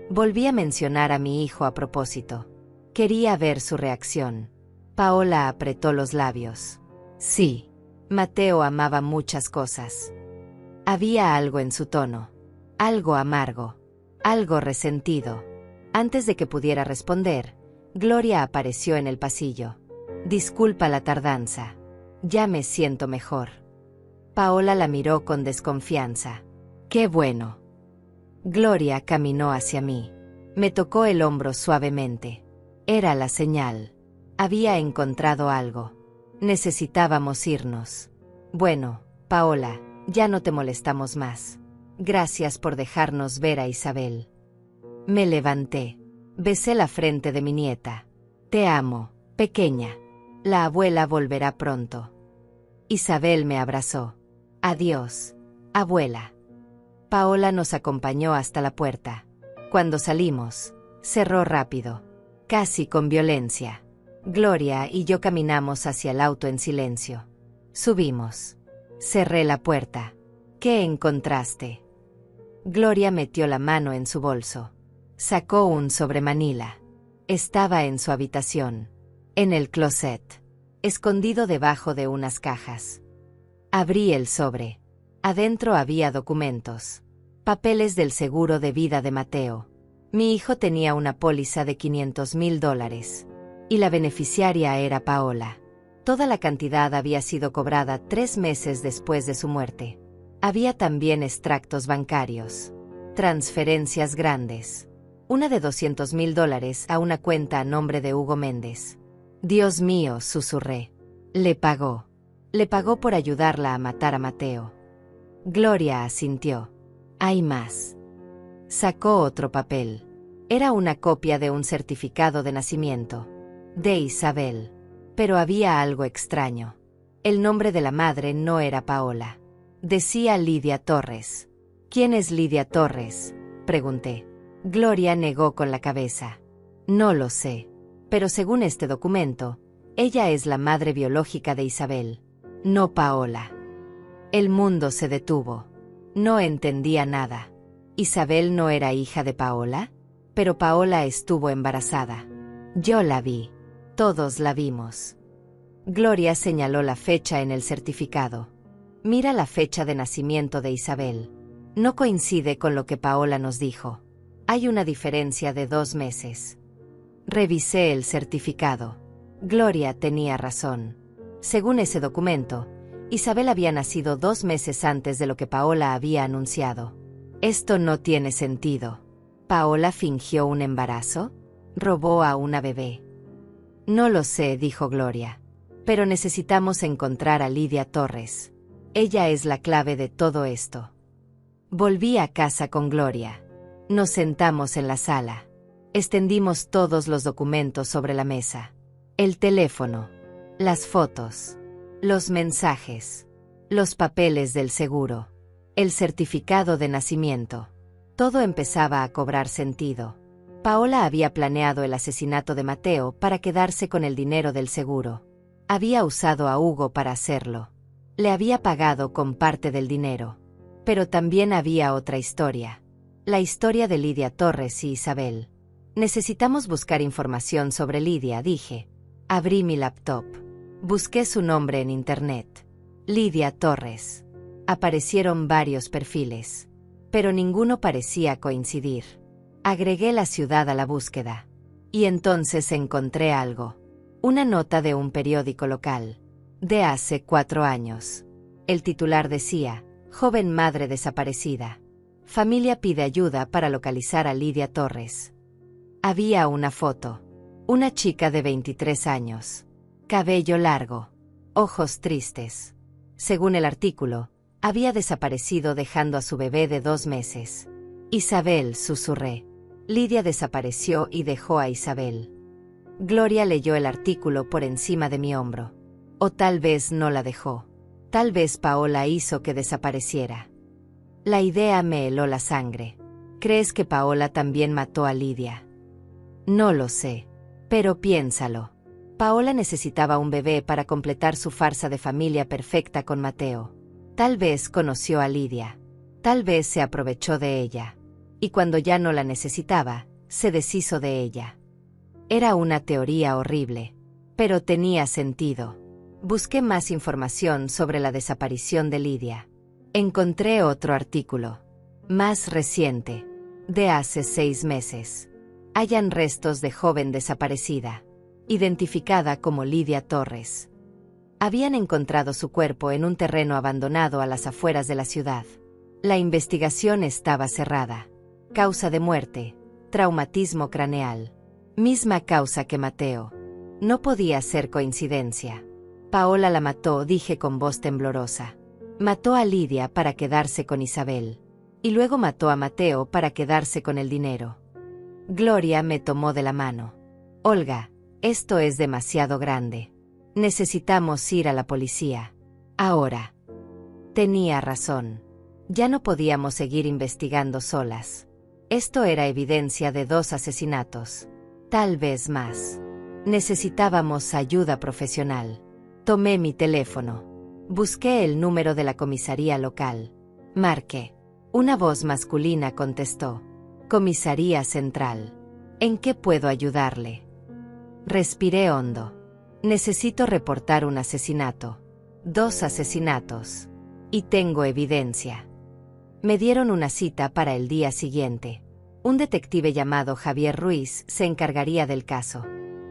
Volví a mencionar a mi hijo a propósito. Quería ver su reacción. Paola apretó los labios. Sí, Mateo amaba muchas cosas. Había algo en su tono. Algo amargo. Algo resentido. Antes de que pudiera responder, Gloria apareció en el pasillo. Disculpa la tardanza. Ya me siento mejor. Paola la miró con desconfianza. ¡Qué bueno! Gloria caminó hacia mí. Me tocó el hombro suavemente. Era la señal. Había encontrado algo. Necesitábamos irnos. Bueno, Paola, ya no te molestamos más. Gracias por dejarnos ver a Isabel. Me levanté. Besé la frente de mi nieta. Te amo, pequeña. La abuela volverá pronto. Isabel me abrazó. Adiós, abuela. Paola nos acompañó hasta la puerta. Cuando salimos, cerró rápido, casi con violencia. Gloria y yo caminamos hacia el auto en silencio. Subimos. Cerré la puerta. ¿Qué encontraste? Gloria metió la mano en su bolso. Sacó un sobremanila. Estaba en su habitación. En el closet. Escondido debajo de unas cajas. Abrí el sobre. Adentro había documentos. Papeles del seguro de vida de Mateo. Mi hijo tenía una póliza de $500,000. Y la beneficiaria era Paola. Toda la cantidad había sido cobrada 3 meses después de su muerte. Había también extractos bancarios. Transferencias grandes. Una de $200,000 a una cuenta a nombre de Hugo Méndez. Dios mío, susurré. Le pagó. Le pagó por ayudarla a matar a Mateo. Gloria asintió. Hay más. Sacó otro papel. Era una copia de un certificado de nacimiento. De Isabel. Pero había algo extraño. El nombre de la madre no era Paola. Decía Lidia Torres. ¿Quién es Lidia Torres?, pregunté. Gloria negó con la cabeza. No lo sé. Pero según este documento, ella es la madre biológica de Isabel. No Paola. El mundo se detuvo. No entendía nada. ¿Isabel no era hija de Paola? Pero Paola estuvo embarazada. Yo la vi. Todos la vimos. Gloria señaló la fecha en el certificado. Mira la fecha de nacimiento de Isabel. No coincide con lo que Paola nos dijo. Hay una diferencia de 2 meses. Revisé el certificado. Gloria tenía razón. Según ese documento, Isabel había nacido 2 meses antes de lo que Paola había anunciado. Esto no tiene sentido. ¿Paola fingió un embarazo? ¿Robó a una bebé? No lo sé, dijo Gloria. Pero necesitamos encontrar a Lidia Torres. Ella es la clave de todo esto. Volví a casa con Gloria. Nos sentamos en la sala. Extendimos todos los documentos sobre la mesa. El teléfono, las fotos, los mensajes, los papeles del seguro, el certificado de nacimiento. Todo empezaba a cobrar sentido. Paola había planeado el asesinato de Mateo para quedarse con el dinero del seguro. Había usado a Hugo para hacerlo. Le había pagado con parte del dinero. Pero también había otra historia. La historia de Lidia Torres y Isabel. Necesitamos buscar información sobre Lidia, dije. Abrí mi laptop. Busqué su nombre en internet. Lidia Torres. Aparecieron varios perfiles. Pero ninguno parecía coincidir. Agregué la ciudad a la búsqueda. Y entonces encontré algo. Una nota de un periódico local. De hace 4 años. El titular decía: joven madre desaparecida. Familia pide ayuda para localizar a Lidia Torres. Había una foto. Una chica de 23 años. Cabello largo. Ojos tristes. Según el artículo, había desaparecido dejando a su bebé de 2 meses. Isabel, susurré. Lidia desapareció y dejó a Isabel. Gloria leyó el artículo por encima de mi hombro. O tal vez no la dejó. Tal vez Paola hizo que desapareciera. La idea me heló la sangre. ¿Crees que Paola también mató a Lidia? No lo sé. Pero piénsalo. Paola necesitaba un bebé para completar su farsa de familia perfecta con Mateo. Tal vez conoció a Lidia. Tal vez se aprovechó de ella. Y cuando ya no la necesitaba, se deshizo de ella. Era una teoría horrible. Pero tenía sentido. Busqué más información sobre la desaparición de Lidia. Encontré otro artículo. Más reciente. De hace 6 meses. Hallan restos de joven desaparecida. Identificada como Lidia Torres. Habían encontrado su cuerpo en un terreno abandonado a las afueras de la ciudad. La investigación estaba cerrada. Causa de muerte: traumatismo craneal. Misma causa que Mateo. No podía ser coincidencia. Paola la mató, dije con voz temblorosa. Mató a Lidia para quedarse con Isabel. Y luego mató a Mateo para quedarse con el dinero. Gloria me tomó de la mano. Olga, esto es demasiado grande. Necesitamos ir a la policía. Ahora. Tenía razón. Ya no podíamos seguir investigando solas. Esto era evidencia de 2 asesinatos. Tal vez más. Necesitábamos ayuda profesional. Tomé mi teléfono. Busqué el número de la comisaría local. Marqué. Una voz masculina contestó. Comisaría Central. ¿En qué puedo ayudarle? Respiré hondo. Necesito reportar un asesinato. 2 asesinatos. Y tengo evidencia. Me dieron una cita para el día siguiente. Un detective llamado Javier Ruiz se encargaría del caso.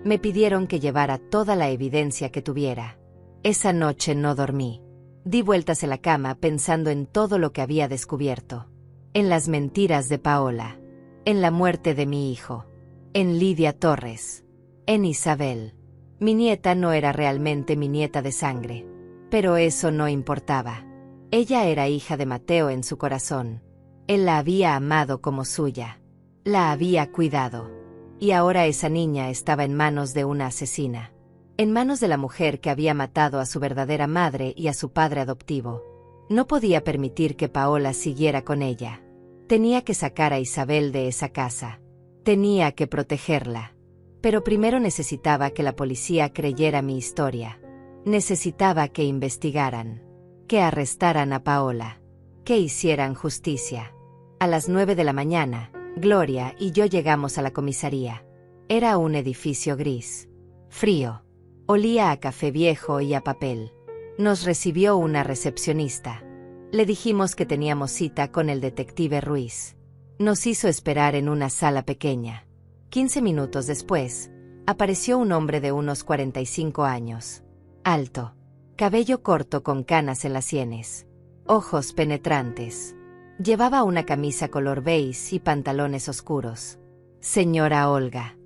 Me pidieron que llevara toda la evidencia que tuviera. Esa noche no dormí. Di vueltas en la cama pensando en todo lo que había descubierto. En las mentiras de Paola. En la muerte de mi hijo. En Lidia Torres. En Isabel. Mi nieta no era realmente mi nieta de sangre. Pero eso no importaba. Ella era hija de Mateo en su corazón. Él la había amado como suya. La había cuidado. Y ahora esa niña estaba en manos de una asesina. En manos de la mujer que había matado a su verdadera madre y a su padre adoptivo. No podía permitir que Paola siguiera con ella. Tenía que sacar a Isabel de esa casa. Tenía que protegerla. Pero primero necesitaba que la policía creyera mi historia. Necesitaba que investigaran. Que arrestaran a Paola. Que hicieran justicia. A las 9 de la mañana, Gloria y yo llegamos a la comisaría. Era un edificio gris. Frío. Olía a café viejo y a papel. Nos recibió una recepcionista. Le dijimos que teníamos cita con el detective Ruiz. Nos hizo esperar en una sala pequeña. 15 minutos después, apareció un hombre de unos 45 años. Alto. Cabello corto con canas en las sienes. Ojos penetrantes. Llevaba una camisa color beige y pantalones oscuros. Señora Olga.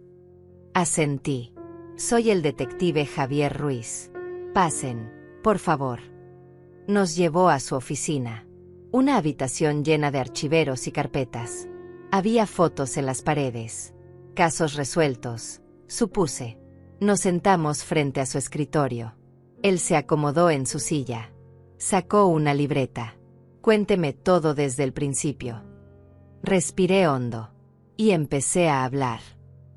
Asentí. Soy el detective Javier Ruiz. Pasen, por favor. Nos llevó a su oficina. Una habitación llena de archiveros y carpetas. Había fotos en las paredes. Casos resueltos, supuse. Nos sentamos frente a su escritorio. Él se acomodó en su silla. Sacó una libreta. Cuénteme todo desde el principio. Respiré hondo. Y empecé a hablar.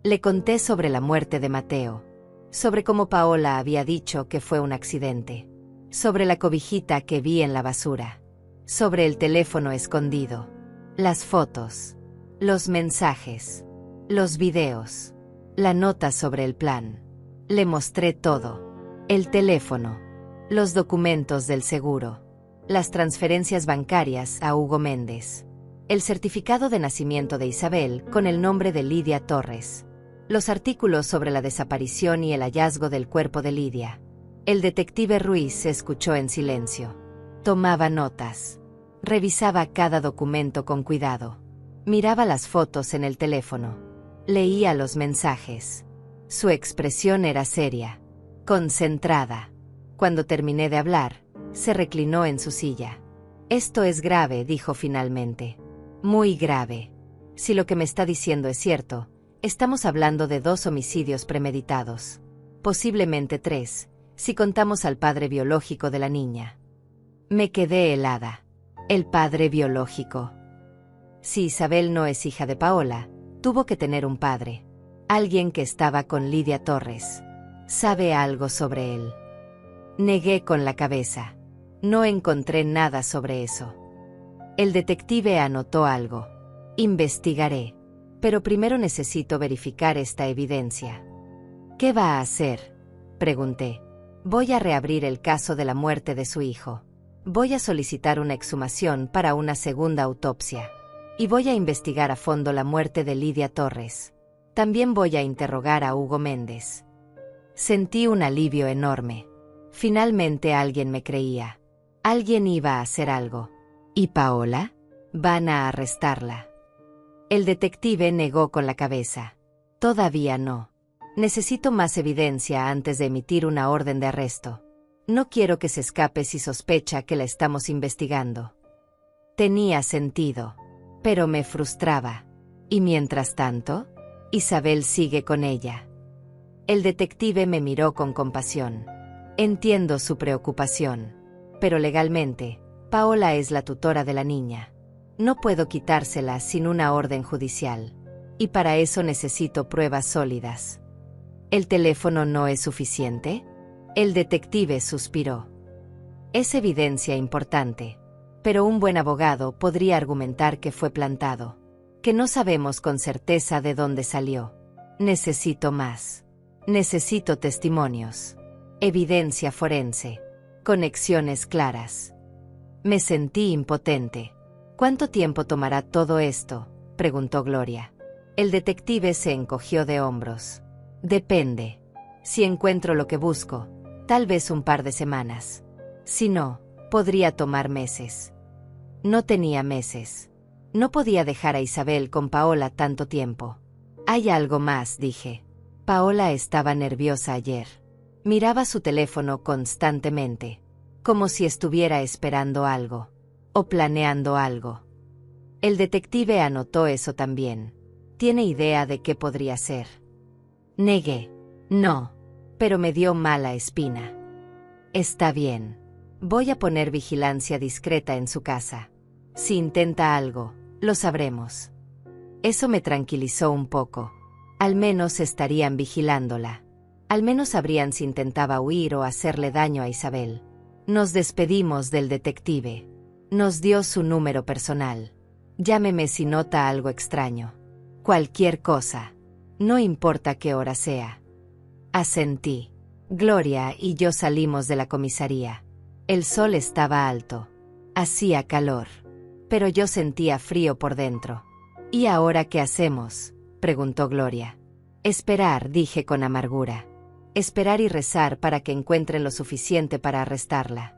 Le conté sobre la muerte de Mateo. sobre cómo Paola había dicho que fue un accidente, sobre la cobijita que vi en la basura, sobre el teléfono escondido, las fotos, los mensajes, los videos, la nota sobre el plan. Le mostré todo. El teléfono, los documentos del seguro, las transferencias bancarias a Hugo Méndez, el certificado de nacimiento de Isabel con el nombre de Lidia Torres, los artículos sobre la desaparición y el hallazgo del cuerpo de Lidia. El detective Ruiz se escuchó en silencio. Tomaba notas. Revisaba cada documento con cuidado. Miraba las fotos en el teléfono. Leía los mensajes. Su expresión era seria, concentrada. Cuando terminé de hablar, se reclinó en su silla. Esto es grave, dijo finalmente. Muy grave. Si lo que me está diciendo es cierto, estamos hablando de 2 homicidios premeditados. Posiblemente 3, si contamos al padre biológico de la niña. Me quedé helada. El padre biológico. Si Isabel no es hija de Paola, tuvo que tener un padre. Alguien que estaba con Lidia Torres. ¿Sabe algo sobre él? Negué con la cabeza. No encontré nada sobre eso. El detective anotó algo. Investigaré. Pero primero necesito verificar esta evidencia. ¿Qué va a hacer?, pregunté. Voy a reabrir el caso de la muerte de su hijo. Voy a solicitar una exhumación para una segunda autopsia. Y voy a investigar a fondo la muerte de Lidia Torres. También voy a interrogar a Hugo Méndez. Sentí un alivio enorme. Finalmente alguien me creía. Alguien iba a hacer algo. ¿Y Paola? Van a arrestarla. El detective negó con la cabeza. Todavía no. Necesito más evidencia antes de emitir una orden de arresto. No quiero que se escape si sospecha que la estamos investigando. Tenía sentido, pero me frustraba. ¿Y mientras tanto? Isabel sigue con ella. El detective me miró con compasión. Entiendo su preocupación, pero legalmente, Paola es la tutora de la niña. No puedo quitársela sin una orden judicial. Y para eso necesito pruebas sólidas. ¿El teléfono no es suficiente? El detective suspiró. Es evidencia importante, pero un buen abogado podría argumentar que fue plantado, que no sabemos con certeza de dónde salió. Necesito más. Necesito testimonios, evidencia forense, conexiones claras. Me sentí impotente. ¿Cuánto tiempo tomará todo esto?, preguntó Gloria. El detective se encogió de hombros. Depende. Si encuentro lo que busco, tal vez un par de semanas. Si no, podría tomar meses. No tenía meses. No podía dejar a Isabel con Paola tanto tiempo. Hay algo más, dije. Paola estaba nerviosa ayer. Miraba su teléfono constantemente, como si estuviera esperando algo, o planeando algo. El detective anotó eso también. ¿Tiene idea de qué podría ser? Negué. No, pero me dio mala espina. Está bien. Voy a poner vigilancia discreta en su casa. Si intenta algo, lo sabremos. Eso me tranquilizó un poco. Al menos estarían vigilándola. Al menos sabrían si intentaba huir o hacerle daño a Isabel. Nos despedimos del detective. Nos dio su número personal. Llámeme si nota algo extraño. Cualquier cosa. No importa qué hora sea. Asentí. Gloria y yo salimos de la comisaría. El sol estaba alto. Hacía calor. Pero yo sentía frío por dentro. ¿Y ahora qué hacemos?, preguntó Gloria. Esperar, dije con amargura. Esperar y rezar para que encuentren lo suficiente para arrestarla.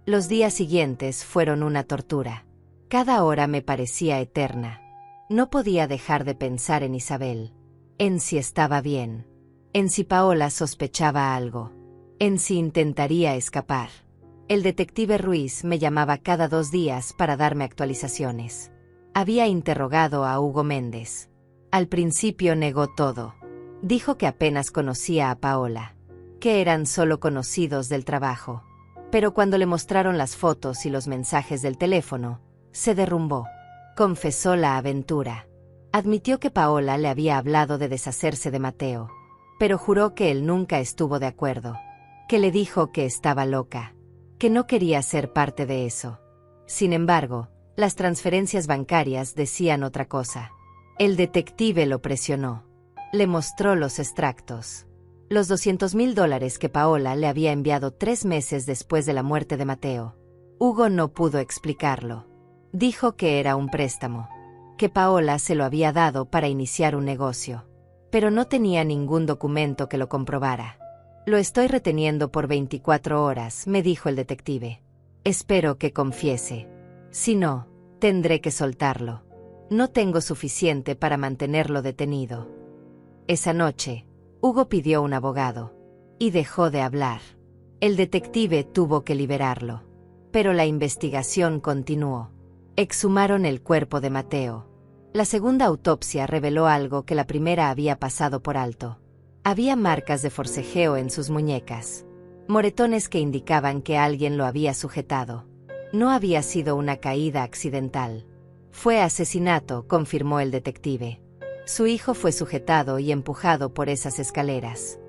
Los días siguientes fueron una tortura. Cada hora me parecía eterna. No podía dejar de pensar en Isabel. En si estaba bien. En si Paola sospechaba algo. En si intentaría escapar. El detective Ruiz me llamaba cada 2 días para darme actualizaciones. Había interrogado a Hugo Méndez. Al principio negó todo. Dijo que apenas conocía a Paola, que eran solo conocidos del trabajo. Pero cuando le mostraron las fotos y los mensajes del teléfono, se derrumbó. Confesó la aventura. Admitió que Paola le había hablado de deshacerse de Mateo. pero juró que él nunca estuvo de acuerdo, que le dijo que estaba loca, que no quería ser parte de eso. Sin embargo, las transferencias bancarias decían otra cosa. El detective lo presionó. Le mostró los extractos. Los $200,000 que Paola le había enviado 3 meses después de la muerte de Mateo. Hugo no pudo explicarlo. Dijo que era un préstamo, que Paola se lo había dado para iniciar un negocio. Pero no tenía ningún documento que lo comprobara. Lo estoy reteniendo por 24 horas, me dijo el detective. Espero que confiese. Si no, tendré que soltarlo. No tengo suficiente para mantenerlo detenido. Esa noche, Hugo pidió un abogado. Y dejó de hablar. El detective tuvo que liberarlo. Pero la investigación continuó. Exhumaron el cuerpo de Mateo. La segunda autopsia reveló algo que la primera había pasado por alto. Había marcas de forcejeo en sus muñecas. Moretones que indicaban que alguien lo había sujetado. No había sido una caída accidental. Fue asesinato, confirmó el detective. Su hijo fue sujetado y empujado por esas escaleras.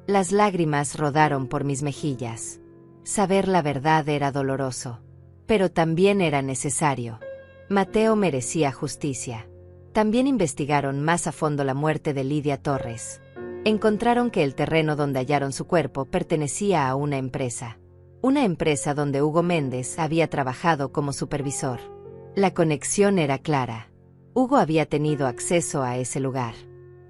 Las lágrimas rodaron por mis mejillas. Saber la verdad era doloroso. Pero también era necesario. Mateo merecía justicia. También investigaron más a fondo la muerte de Lidia Torres. Encontraron que el terreno donde hallaron su cuerpo pertenecía a una empresa. Una empresa donde Hugo Méndez había trabajado como supervisor. La conexión era clara. Hugo había tenido acceso a ese lugar.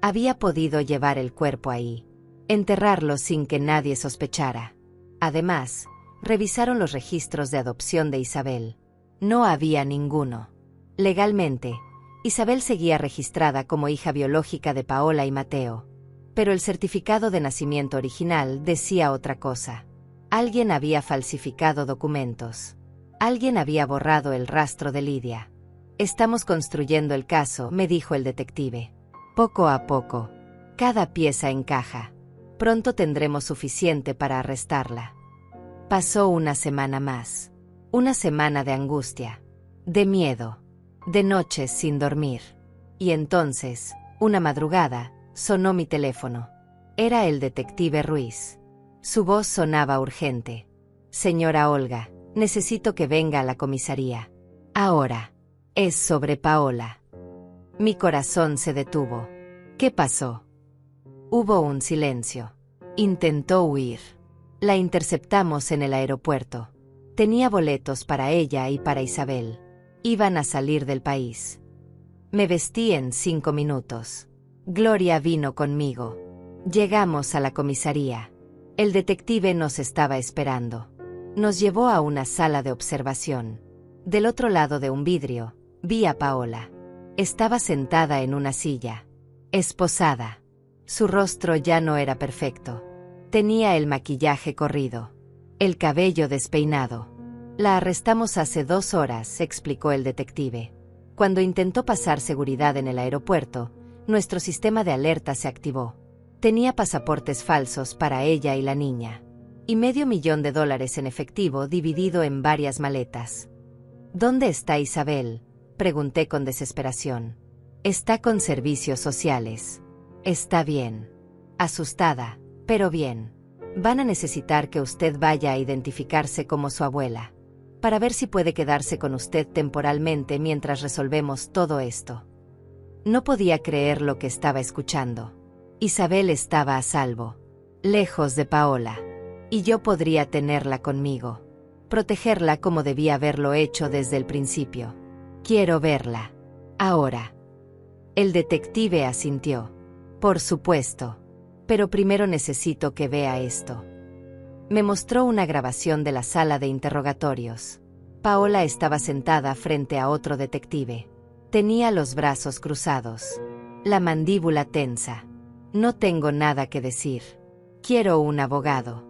Había podido llevar el cuerpo ahí. Enterrarlo sin que nadie sospechara. Además, revisaron los registros de adopción de Isabel. No había ninguno. Legalmente, Isabel seguía registrada como hija biológica de Paola y Mateo. Pero el certificado de nacimiento original decía otra cosa. Alguien había falsificado documentos. Alguien había borrado el rastro de Lidia. Estamos construyendo el caso, me dijo el detective. Poco a poco. Cada pieza encaja. Pronto tendremos suficiente para arrestarla. Pasó una semana más. Una semana de angustia, de miedo, de noches sin dormir. Y entonces, una madrugada, sonó mi teléfono. Era el detective Ruiz. Su voz sonaba urgente. Señora Olga, necesito que venga a la comisaría. Ahora. Es sobre Paola. Mi corazón se detuvo. ¿Qué pasó? Hubo un silencio. Intentó huir. La interceptamos en el aeropuerto. Tenía boletos para ella y para Isabel. Iban a salir del país. Me vestí en 5 minutos. Gloria vino conmigo. Llegamos a la comisaría. El detective nos estaba esperando. Nos llevó a una sala de observación. Del otro lado de un vidrio, vi a Paola. Estaba sentada en una silla. Esposada. Su rostro ya no era perfecto. Tenía el maquillaje corrido. El cabello despeinado. La arrestamos hace 2 horas, explicó el detective. Cuando intentó pasar seguridad en el aeropuerto, nuestro sistema de alerta se activó. Tenía pasaportes falsos para ella y la niña. Y $500,000 en efectivo dividido en varias maletas. ¿Dónde está Isabel?, pregunté con desesperación. Está con servicios sociales. Está bien. Asustada, pero bien. Van a necesitar que usted vaya a identificarse como su abuela, para ver si puede quedarse con usted temporalmente mientras resolvemos todo esto. No podía creer lo que estaba escuchando. Isabel estaba a salvo, lejos de Paola, y yo podría tenerla conmigo, protegerla como debía haberlo hecho desde el principio. Quiero verla. Ahora. El detective asintió. Por supuesto. Pero primero necesito que vea esto. Me mostró una grabación de la sala de interrogatorios. Paola estaba sentada frente a otro detective. Tenía los brazos cruzados, la mandíbula tensa. No tengo nada que decir. Quiero un abogado.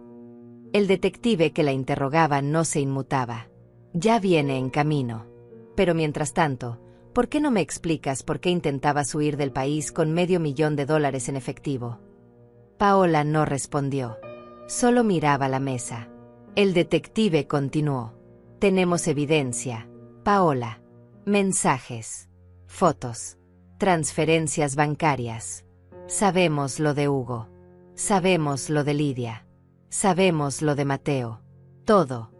El detective que la interrogaba no se inmutaba. Ya viene en camino. Pero mientras tanto, ¿por qué no me explicas por qué intentabas huir del país con $500,000 en efectivo? Paola no respondió. Solo miraba la mesa. El detective continuó. Tenemos evidencia, Paola. Mensajes, fotos, transferencias bancarias. Sabemos lo de Hugo. Sabemos lo de Lidia. Sabemos lo de Mateo. Todo.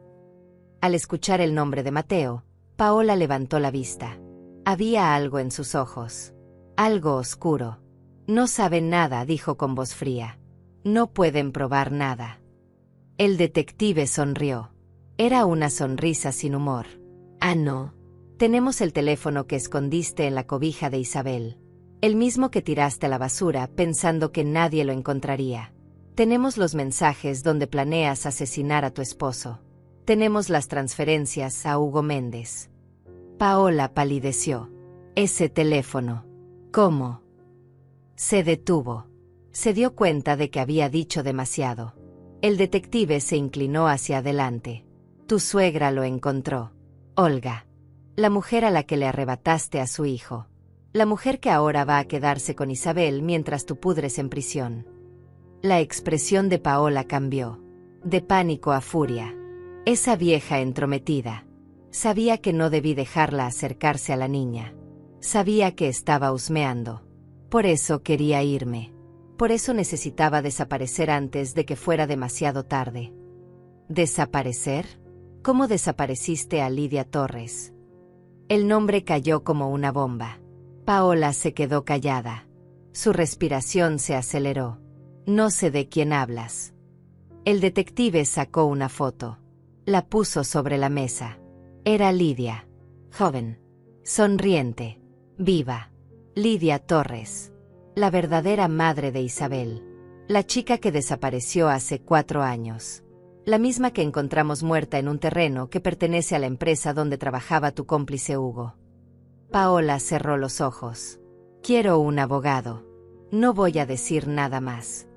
Al escuchar el nombre de Mateo, Paola levantó la vista. Había algo en sus ojos. Algo oscuro. No saben nada, dijo con voz fría. No pueden probar nada. El detective sonrió. Era una sonrisa sin humor. Ah, no. Tenemos el teléfono que escondiste en la cobija de Isabel. El mismo que tiraste a la basura pensando que nadie lo encontraría. Tenemos los mensajes donde planeas asesinar a tu esposo. Tenemos las transferencias a Hugo Méndez. Paola palideció. Ese teléfono. ¿Cómo? Se detuvo. Se dio cuenta de que había dicho demasiado. El detective se inclinó hacia adelante. Tu suegra lo encontró. Olga. La mujer a la que le arrebataste a su hijo. La mujer que ahora va a quedarse con Isabel mientras tú pudres en prisión. La expresión de Paola cambió. De pánico a furia. Esa vieja entrometida. Sabía que no debí dejarla acercarse a la niña. Sabía que estaba husmeando. Por eso quería irme. Por eso necesitaba desaparecer antes de que fuera demasiado tarde. ¿Desaparecer? ¿Cómo desapareciste a Lidia Torres? El nombre cayó como una bomba. Paola se quedó callada. Su respiración se aceleró. No sé de quién hablas. El detective sacó una foto. La puso sobre la mesa. Era Lidia. Joven. Sonriente. Viva. Lidia Torres. La verdadera madre de Isabel. La chica que desapareció hace 4 años. La misma que encontramos muerta en un terreno que pertenece a la empresa donde trabajaba tu cómplice Hugo. Paola cerró los ojos. Quiero un abogado. No voy a decir nada más.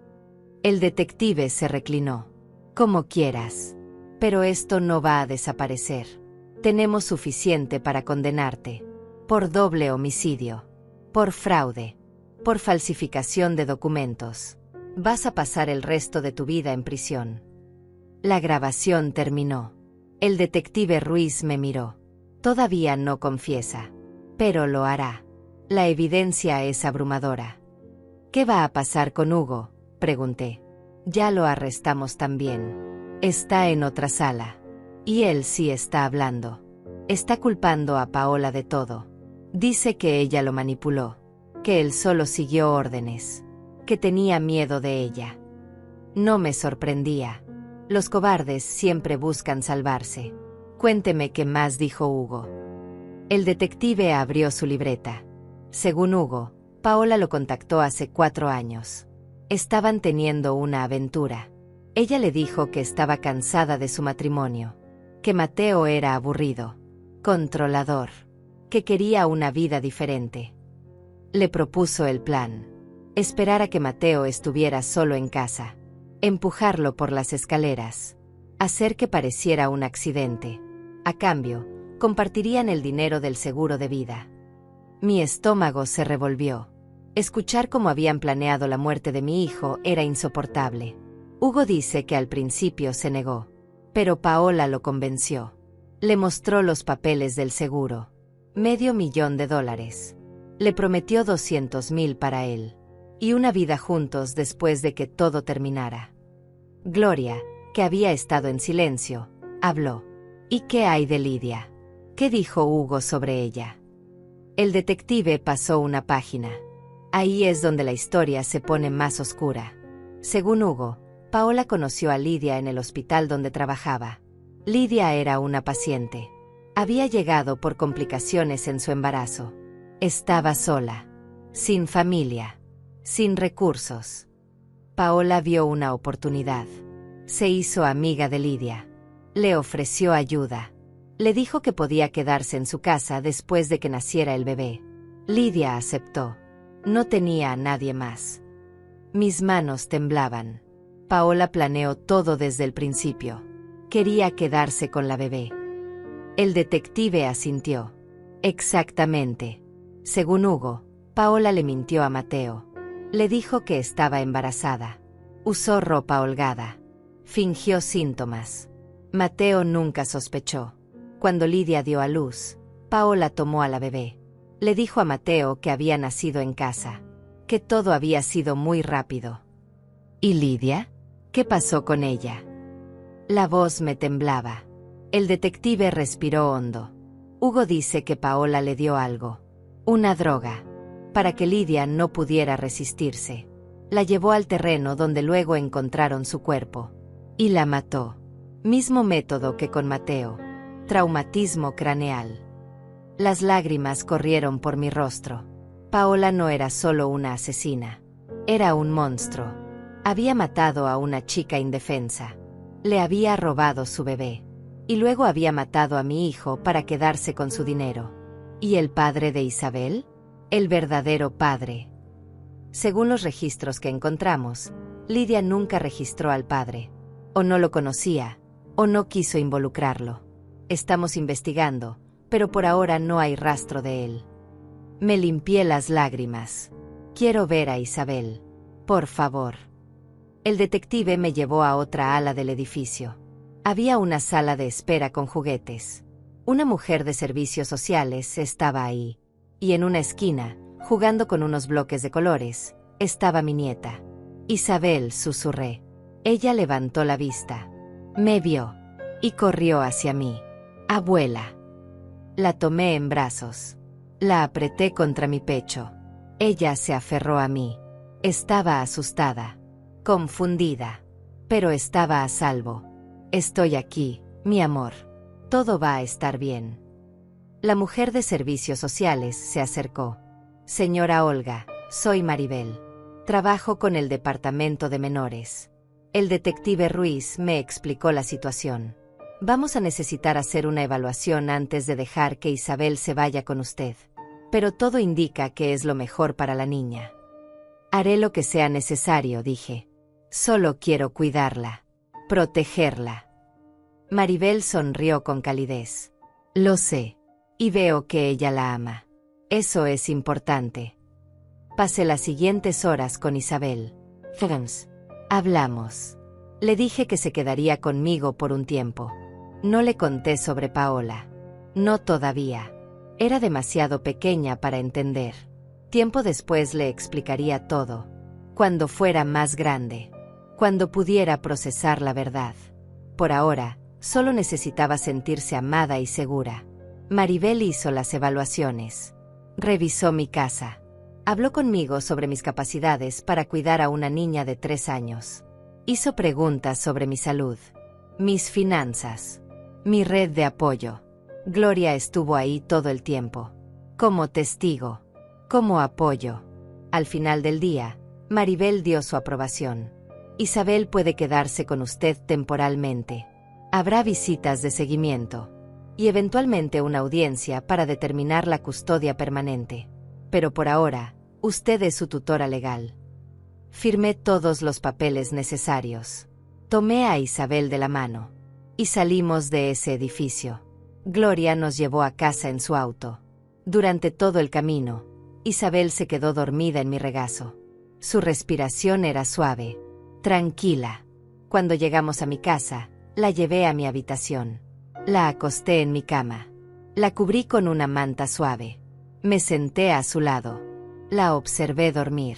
El detective se reclinó. Como quieras. Pero esto no va a desaparecer. Tenemos suficiente para condenarte. Por doble homicidio. Por fraude. Por falsificación de documentos. Vas a pasar el resto de tu vida en prisión. La grabación terminó. El detective Ruiz me miró. Todavía no confiesa. Pero lo hará. La evidencia es abrumadora. ¿Qué va a pasar con Hugo?, pregunté. Ya lo arrestamos también. Está en otra sala. Y él sí está hablando. Está culpando a Paola de todo. Dice que ella lo manipuló. Que él solo siguió órdenes. Que tenía miedo de ella. No me sorprendía. Los cobardes siempre buscan salvarse. Cuénteme qué más dijo Hugo. El detective abrió su libreta. Según Hugo, Paola lo contactó hace 4 años. Estaban teniendo una aventura. Ella le dijo que estaba cansada de su matrimonio. Que Mateo era aburrido. Controlador. Que quería una vida diferente. Le propuso el plan. Esperar a que Mateo estuviera solo en casa. Empujarlo por las escaleras. Hacer que pareciera un accidente. A cambio, compartirían el dinero del seguro de vida. Mi estómago se revolvió. Escuchar cómo habían planeado la muerte de mi hijo era insoportable. Hugo dice que al principio se negó. Pero Paola lo convenció. Le mostró los papeles del seguro. $500,000. Le prometió 200,000 para él. Y una vida juntos después de que todo terminara. Gloria, que había estado en silencio, habló. ¿Y qué hay de Lidia? ¿Qué dijo Hugo sobre ella? El detective pasó una página. Ahí es donde la historia se pone más oscura. Según Hugo, Paola conoció a Lidia en el hospital donde trabajaba. Lidia era una paciente. Había llegado por complicaciones en su embarazo. Estaba sola. Sin familia. Sin recursos. Paola vio una oportunidad. Se hizo amiga de Lidia. Le ofreció ayuda. Le dijo que podía quedarse en su casa después de que naciera el bebé. Lidia aceptó. No tenía a nadie más. Mis manos temblaban. Paola planeó todo desde el principio. Quería quedarse con la bebé. El detective asintió. Exactamente. Según Hugo, Paola le mintió a Mateo. Le dijo que estaba embarazada. Usó ropa holgada. Fingió síntomas. Mateo nunca sospechó. Cuando Lidia dio a luz, Paola tomó a la bebé. Le dijo a Mateo que había nacido en casa. Que todo había sido muy rápido. ¿Y Lidia? ¿Qué pasó con ella? La voz me temblaba. El detective respiró hondo. Hugo dice que Paola le dio algo. Una droga. Para que Lidia no pudiera resistirse. La llevó al terreno donde luego encontraron su cuerpo. Y la mató. Mismo método que con Mateo. Traumatismo craneal. Las lágrimas corrieron por mi rostro. Paola no era solo una asesina. Era un monstruo. Había matado a una chica indefensa. Le había robado su bebé. Y luego había matado a mi hijo para quedarse con su dinero. ¿Y el padre de Isabel? El verdadero padre. Según los registros que encontramos, Lidia nunca registró al padre. O no lo conocía, o no quiso involucrarlo. Estamos investigando, pero por ahora no hay rastro de él. Me limpié las lágrimas. Quiero ver a Isabel. Por favor. El detective me llevó a otra ala del edificio. Había una sala de espera con juguetes. Una mujer de servicios sociales estaba ahí. Y en una esquina, jugando con unos bloques de colores, estaba mi nieta. Isabel, susurré. Ella levantó la vista. Me vio. Y corrió hacia mí. Abuela. La tomé en brazos. La apreté contra mi pecho. Ella se aferró a mí. Estaba asustada. Confundida. Pero estaba a salvo. Estoy aquí, mi amor. Todo va a estar bien. La mujer de servicios sociales se acercó. Señora Olga, soy Maribel. Trabajo con el departamento de menores. El detective Ruiz me explicó la situación. Vamos a necesitar hacer una evaluación antes de dejar que Isabel se vaya con usted. Pero todo indica que es lo mejor para la niña. Haré lo que sea necesario, dije. Solo quiero cuidarla. Protegerla. Maribel sonrió con calidez. Lo sé. Y veo que ella la ama. Eso es importante. Pasé las siguientes horas con Isabel. Hablamos. Le dije que se quedaría conmigo por un tiempo. No le conté sobre Paola. No todavía. Era demasiado pequeña para entender. Tiempo después le explicaría todo. Cuando fuera más grande. Cuando pudiera procesar la verdad. Por ahora, solo necesitaba sentirse amada y segura. Maribel hizo las evaluaciones. Revisó mi casa. Habló conmigo sobre mis capacidades para cuidar a una niña de 3 años. Hizo preguntas sobre mi salud, mis finanzas, mi red de apoyo. Gloria estuvo ahí todo el tiempo. Como testigo, como apoyo. Al final del día, Maribel dio su aprobación. Isabel puede quedarse con usted temporalmente. Habrá visitas de seguimiento. Y eventualmente una audiencia para determinar la custodia permanente. Pero por ahora, usted es su tutora legal. Firmé todos los papeles necesarios. Tomé a Isabel de la mano. Y salimos de ese edificio. Gloria nos llevó a casa en su auto. Durante todo el camino, Isabel se quedó dormida en mi regazo. Su respiración era suave, tranquila. Cuando llegamos a mi casa, la llevé a mi habitación. La acosté en mi cama. La cubrí con una manta suave. Me senté a su lado. La observé dormir.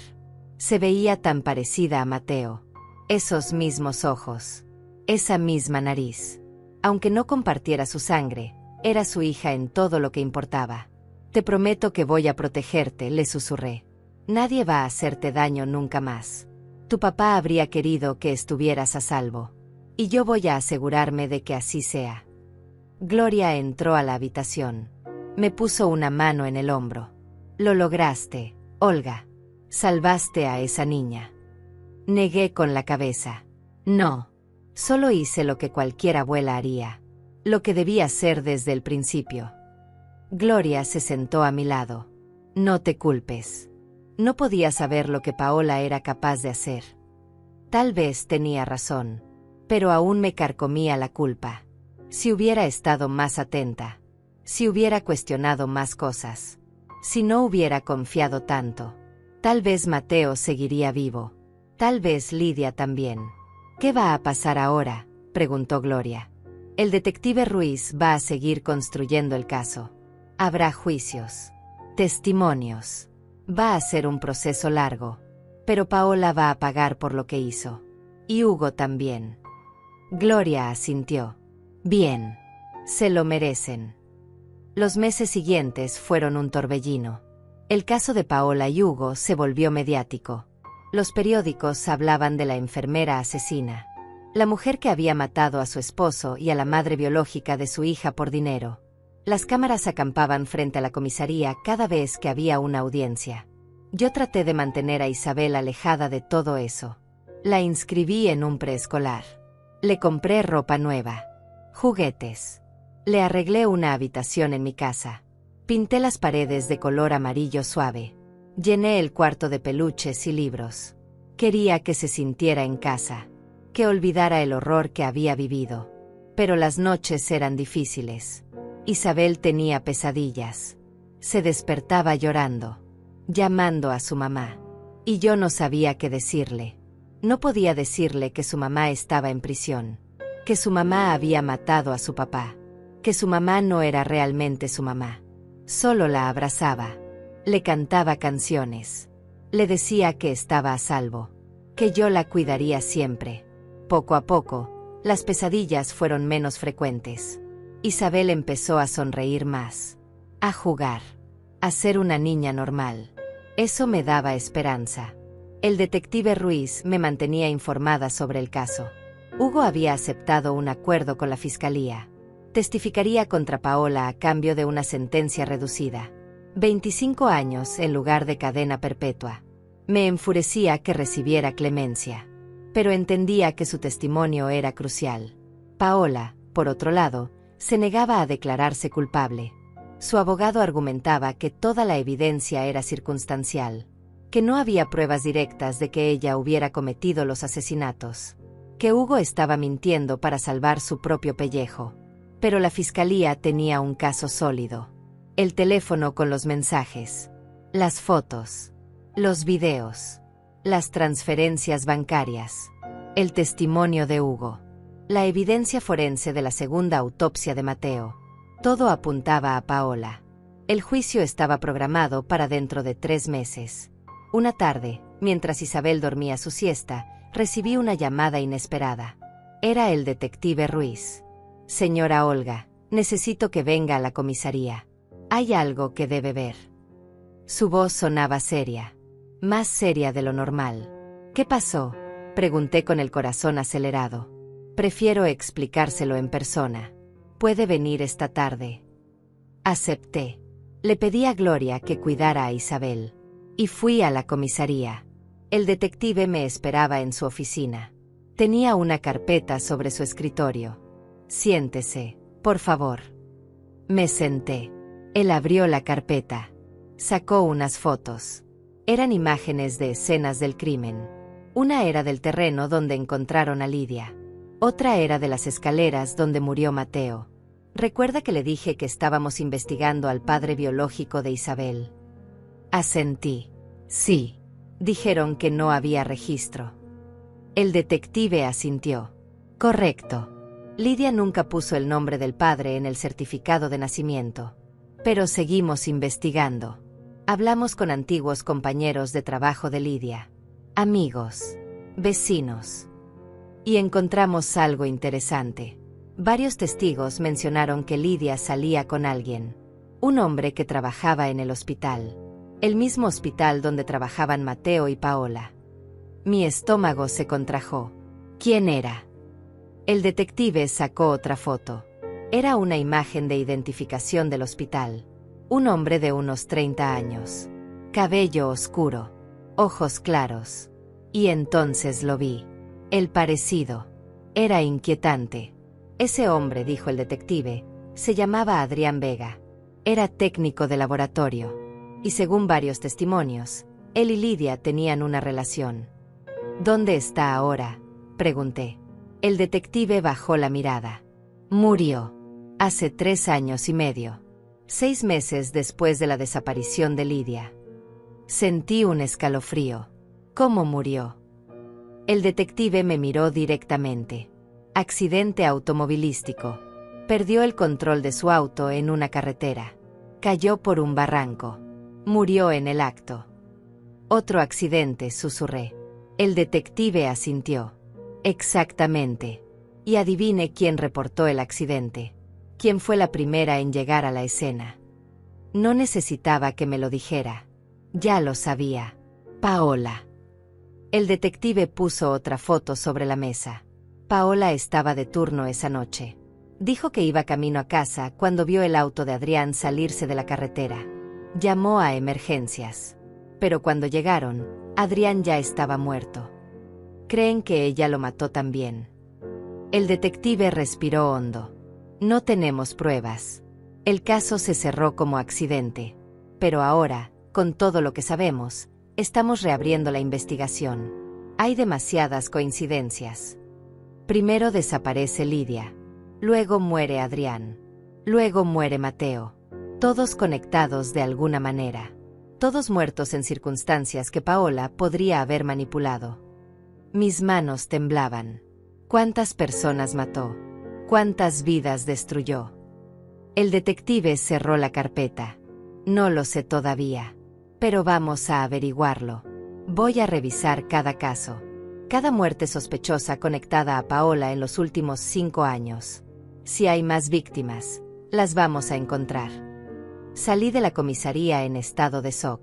Se veía tan parecida a Mateo. Esos mismos ojos. Esa misma nariz. Aunque no compartiera su sangre, era su hija en todo lo que importaba. Te prometo que voy a protegerte, le susurré. Nadie va a hacerte daño nunca más. Tu papá habría querido que estuvieras a salvo. Y yo voy a asegurarme de que así sea. Gloria entró a la habitación. Me puso una mano en el hombro. Lo lograste, Olga. Salvaste a esa niña. Negué con la cabeza. No. Solo hice lo que cualquier abuela haría. Lo que debía hacer desde el principio. Gloria se sentó a mi lado. No te culpes. No podía saber lo que Paola era capaz de hacer. Tal vez tenía razón. Pero aún me carcomía la culpa. Si hubiera estado más atenta. Si hubiera cuestionado más cosas. Si no hubiera confiado tanto. Tal vez Mateo seguiría vivo. Tal vez Lidia también. ¿Qué va a pasar ahora?, preguntó Gloria. El detective Ruiz va a seguir construyendo el caso. Habrá juicios. Testimonios. Va a ser un proceso largo. Pero Paola va a pagar por lo que hizo. Y Hugo también. Gloria asintió. Bien. Se lo merecen. Los meses siguientes fueron un torbellino. El caso de Paola y Hugo se volvió mediático. Los periódicos hablaban de la enfermera asesina, la mujer que había matado a su esposo y a la madre biológica de su hija por dinero. Las cámaras acampaban frente a la comisaría cada vez que había una audiencia. Yo traté de mantener a Isabel alejada de todo eso. La inscribí en un preescolar. Le compré ropa nueva, juguetes. Le arreglé una habitación en mi casa. Pinté las paredes de color amarillo suave. Llené el cuarto de peluches y libros. Quería que se sintiera en casa, que olvidara el horror que había vivido. Pero las noches eran difíciles. Isabel tenía pesadillas. Se despertaba llorando, llamando a su mamá. Y yo no sabía qué decirle. No podía decirle que su mamá estaba en prisión, que su mamá había matado a su papá, que su mamá no era realmente su mamá. Solo la abrazaba. Le cantaba canciones. Le decía que estaba a salvo, que yo la cuidaría siempre. Poco a poco, las pesadillas fueron menos frecuentes. Isabel empezó a sonreír más, a jugar, a ser una niña normal. Eso me daba esperanza. El detective Ruiz me mantenía informada sobre el caso. Hugo había aceptado un acuerdo con la fiscalía. Testificaría contra Paola a cambio de una sentencia reducida. 25 años en lugar de cadena perpetua. Me enfurecía que recibiera clemencia, pero entendía que su testimonio era crucial. Paola, por otro lado, se negaba a declararse culpable. Su abogado argumentaba que toda la evidencia era circunstancial, que no había pruebas directas de que ella hubiera cometido los asesinatos, que Hugo estaba mintiendo para salvar su propio pellejo. Pero la fiscalía tenía un caso sólido. El teléfono con los mensajes, las fotos, los videos, las transferencias bancarias, el testimonio de Hugo, la evidencia forense de la segunda autopsia de Mateo. Todo apuntaba a Paola. El juicio estaba programado para dentro de 3 meses. Una tarde, mientras Isabel dormía su siesta, recibí una llamada inesperada. Era el detective Ruiz. Señora Olga, necesito que venga a la comisaría. Hay algo que debe ver. Su voz sonaba seria, más seria de lo normal. ¿Qué pasó?, pregunté con el corazón acelerado. Prefiero explicárselo en persona. ¿Puede venir esta tarde? Acepté. Le pedí a Gloria que cuidara a Isabel. Y fui a la comisaría. El detective me esperaba en su oficina. Tenía una carpeta sobre su escritorio. Siéntese, por favor. Me senté. Él abrió la carpeta. Sacó unas fotos. Eran imágenes de escenas del crimen. Una era del terreno donde encontraron a Lidia. Otra era de las escaleras donde murió Mateo. ¿Recuerda que le dije que estábamos investigando al padre biológico de Isabel? Asentí. Sí. Dijeron que no había registro. El detective asintió. Correcto. Lidia nunca puso el nombre del padre en el certificado de nacimiento. Pero seguimos investigando. Hablamos con antiguos compañeros de trabajo de Lidia, amigos, vecinos. Y encontramos algo interesante. Varios testigos mencionaron que Lidia salía con alguien. Un hombre que trabajaba en el hospital. El mismo hospital donde trabajaban Mateo y Paola. Mi estómago se contrajo. ¿Quién era? El detective sacó otra foto. Era una imagen de identificación del hospital. Un hombre de unos 30 años. Cabello oscuro. Ojos claros. Y entonces lo vi. El parecido. Era inquietante. Ese hombre, dijo el detective, se llamaba Adrián Vega. Era técnico de laboratorio. Y según varios testimonios, él y Lidia tenían una relación. ¿Dónde está ahora?, pregunté. El detective bajó la mirada. Murió. Hace 3 años y medio. 6 meses después de la desaparición de Lidia. Sentí un escalofrío. ¿Cómo murió? El detective me miró directamente. Accidente automovilístico. Perdió el control de su auto en una carretera. Cayó por un barranco. Murió en el acto. Otro accidente, susurré. El detective asintió. Exactamente. Y adivine quién reportó el accidente. ¿Quién fue la primera en llegar a la escena? No necesitaba que me lo dijera. Ya lo sabía. Paola. El detective puso otra foto sobre la mesa. Paola estaba de turno esa noche. Dijo que iba camino a casa cuando vio el auto de Adrián salirse de la carretera. Llamó a emergencias. Pero cuando llegaron, Adrián ya estaba muerto. Creen que ella lo mató también. El detective respiró hondo. No tenemos pruebas. El caso se cerró como accidente. Pero ahora, con todo lo que sabemos, estamos reabriendo la investigación. Hay demasiadas coincidencias. Primero desaparece Lidia. Luego muere Adrián. Luego muere Mateo. Todos conectados de alguna manera. Todos muertos en circunstancias que Paola podría haber manipulado. Mis manos temblaban. ¿Cuántas personas mató? ¿Cuántas vidas destruyó? El detective cerró la carpeta. No lo sé todavía. Pero vamos a averiguarlo. Voy a revisar cada caso. Cada muerte sospechosa conectada a Paola en los últimos 5 años. Si hay más víctimas, las vamos a encontrar. Salí de la comisaría en estado de shock.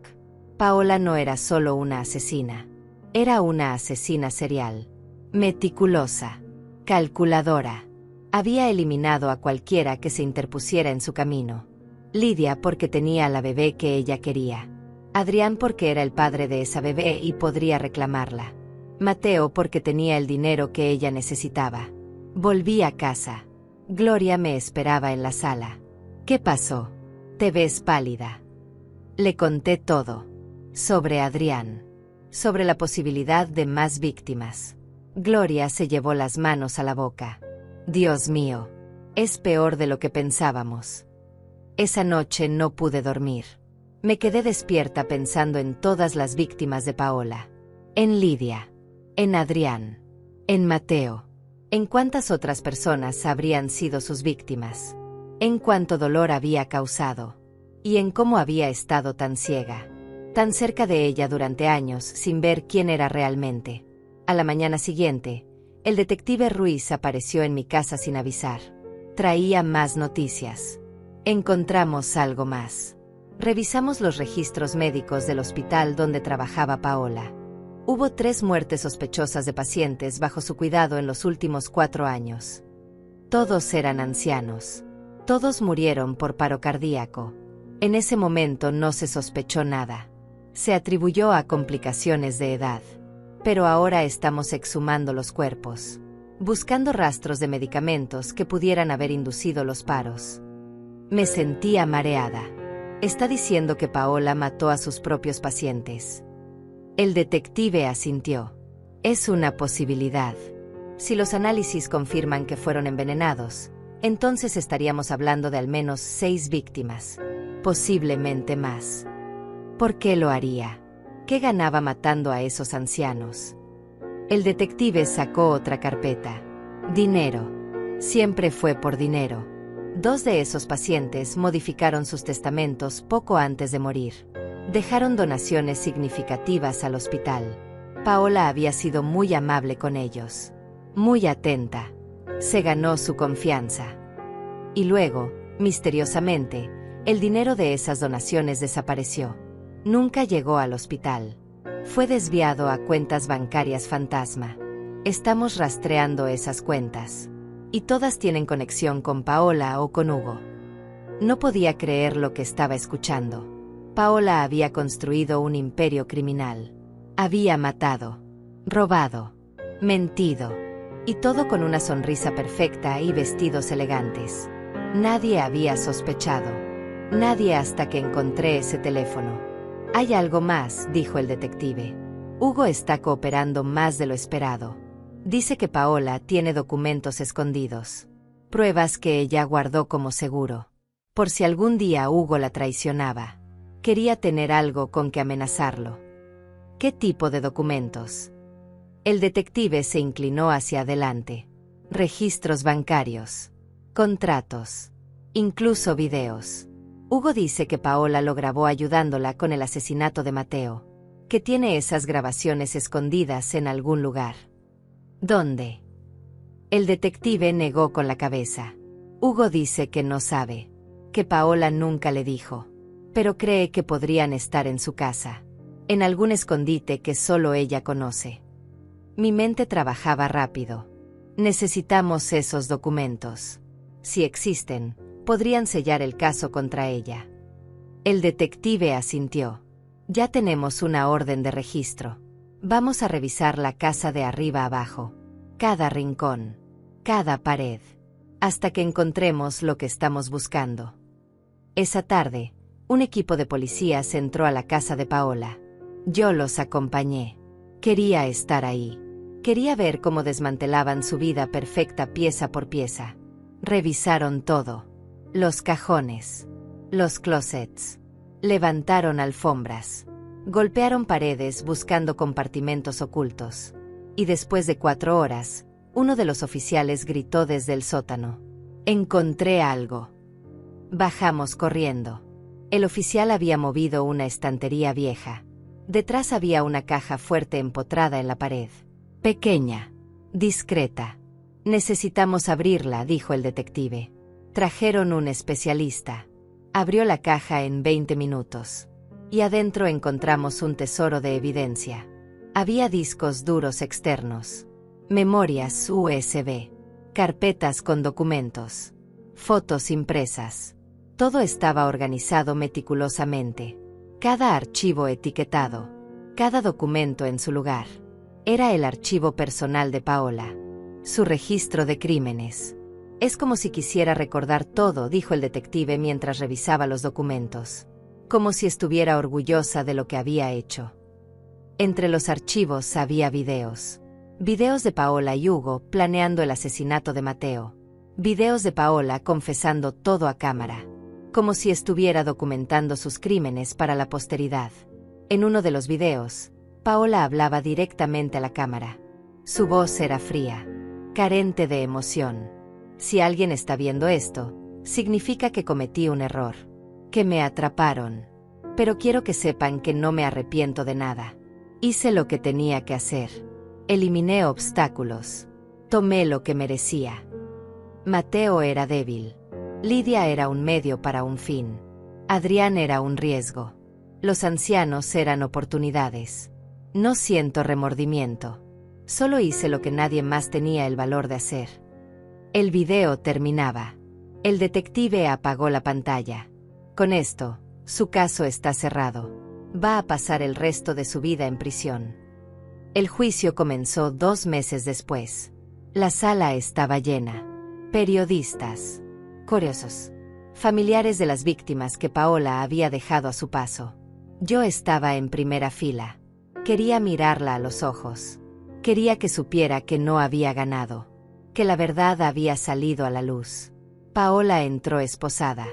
Paola no era solo una asesina. Era una asesina serial. Meticulosa. Calculadora. Había eliminado a cualquiera que se interpusiera en su camino. Lidia porque tenía a la bebé que ella quería. Adrián porque era el padre de esa bebé y podría reclamarla. Mateo porque tenía el dinero que ella necesitaba. Volví a casa. Gloria me esperaba en la sala. ¿Qué pasó? Te ves pálida. Le conté todo. Sobre Adrián. Sobre la posibilidad de más víctimas. Gloria se llevó las manos a la boca. Dios mío. Es peor de lo que pensábamos. Esa noche no pude dormir. Me quedé despierta pensando en todas las víctimas de Paola. En Lidia. En Adrián. En Mateo. En cuántas otras personas habrían sido sus víctimas. En cuánto dolor había causado. Y en cómo había estado tan ciega. Tan cerca de ella durante años sin ver quién era realmente. A la mañana siguiente, el detective Ruiz apareció en mi casa sin avisar. Traía más noticias. Encontramos algo más. Revisamos los registros médicos del hospital donde trabajaba Paola. Hubo 3 muertes sospechosas de pacientes bajo su cuidado en los últimos 4 años. Todos eran ancianos. Todos murieron por paro cardíaco. En ese momento no se sospechó nada. Se atribuyó a complicaciones de edad. Pero ahora estamos exhumando los cuerpos, buscando rastros de medicamentos que pudieran haber inducido los paros. Me sentía mareada. Está diciendo que Paola mató a sus propios pacientes. El detective asintió. Es una posibilidad. Si los análisis confirman que fueron envenenados, entonces estaríamos hablando de al menos 6 víctimas. Posiblemente más. ¿Por qué lo haría? ¿Qué ganaba matando a esos ancianos? El detective sacó otra carpeta. Dinero. Siempre fue por dinero. 2 de esos pacientes modificaron sus testamentos poco antes de morir. Dejaron donaciones significativas al hospital. Paola había sido muy amable con ellos. Muy atenta. Se ganó su confianza. Y luego, misteriosamente, el dinero de esas donaciones desapareció. Nunca llegó al hospital. Fue desviado a cuentas bancarias fantasma. Estamos rastreando esas cuentas. Y todas tienen conexión con Paola o con Hugo. No podía creer lo que estaba escuchando. Paola había construido un imperio criminal. Había matado, robado, mentido. Y todo con una sonrisa perfecta y vestidos elegantes. Nadie había sospechado. Nadie hasta que encontré ese teléfono. Hay algo más, dijo el detective. Hugo está cooperando más de lo esperado. Dice que Paola tiene documentos escondidos. Pruebas que ella guardó como seguro. Por si algún día Hugo la traicionaba. Quería tener algo con que amenazarlo. ¿Qué tipo de documentos? El detective se inclinó hacia adelante. Registros bancarios. Contratos. Incluso videos. Hugo dice que Paola lo grabó ayudándola con el asesinato de Mateo. que tiene esas grabaciones escondidas en algún lugar. ¿Dónde? El detective negó con la cabeza. Hugo dice que no sabe, que Paola nunca le dijo, pero cree que podrían estar en su casa, en algún escondite que solo ella conoce. Mi mente trabajaba rápido. Necesitamos esos documentos. Si existen, podrían sellar el caso contra ella. El detective asintió. Ya tenemos una orden de registro. Vamos a revisar la casa de arriba abajo, cada rincón, cada pared, hasta que encontremos lo que estamos buscando. Esa tarde, un equipo de policías entró a la casa de Paola. Yo los acompañé. Quería estar ahí. Quería ver cómo desmantelaban su vida perfecta pieza por pieza. Revisaron todo. Los cajones. Los closets. Levantaron alfombras. Golpearon paredes buscando compartimentos ocultos. Y después de 4 horas, uno de los oficiales gritó desde el sótano. «Encontré algo». Bajamos corriendo. El oficial había movido una estantería vieja. Detrás había una caja fuerte empotrada en la pared. Pequeña. Discreta. «Necesitamos abrirla», dijo el detective. Trajeron un especialista. Abrió la caja en 20 minutos. Y adentro encontramos un tesoro de evidencia. Había discos duros externos. Memorias USB. Carpetas con documentos. Fotos impresas. Todo estaba organizado meticulosamente. Cada archivo etiquetado. Cada documento en su lugar. Era el archivo personal de Paola. Su registro de crímenes. «Es como si quisiera recordar todo», dijo el detective mientras revisaba los documentos. Como si estuviera orgullosa de lo que había hecho. Entre los archivos había videos. Videos de Paola y Hugo planeando el asesinato de Mateo. Videos de Paola confesando todo a cámara. Como si estuviera documentando sus crímenes para la posteridad. En uno de los videos, Paola hablaba directamente a la cámara. Su voz era fría, carente de emoción. Si alguien está viendo esto, significa que cometí un error, que me atraparon. Pero quiero que sepan que no me arrepiento de nada. Hice lo que tenía que hacer. Eliminé obstáculos. Tomé lo que merecía. Mateo era débil. Lidia era un medio para un fin. Adrián era un riesgo. Los ancianos eran oportunidades. No siento remordimiento. Solo hice lo que nadie más tenía el valor de hacer. El video terminaba. El detective apagó la pantalla. Con esto, su caso está cerrado. Va a pasar el resto de su vida en prisión. El juicio comenzó 2 meses después. La sala estaba llena. Periodistas. Curiosos. Familiares de las víctimas que Paola había dejado a su paso. Yo estaba en primera fila. Quería mirarla a los ojos. Quería que supiera que no había ganado. Que la verdad había salido a la luz. Paola entró esposada.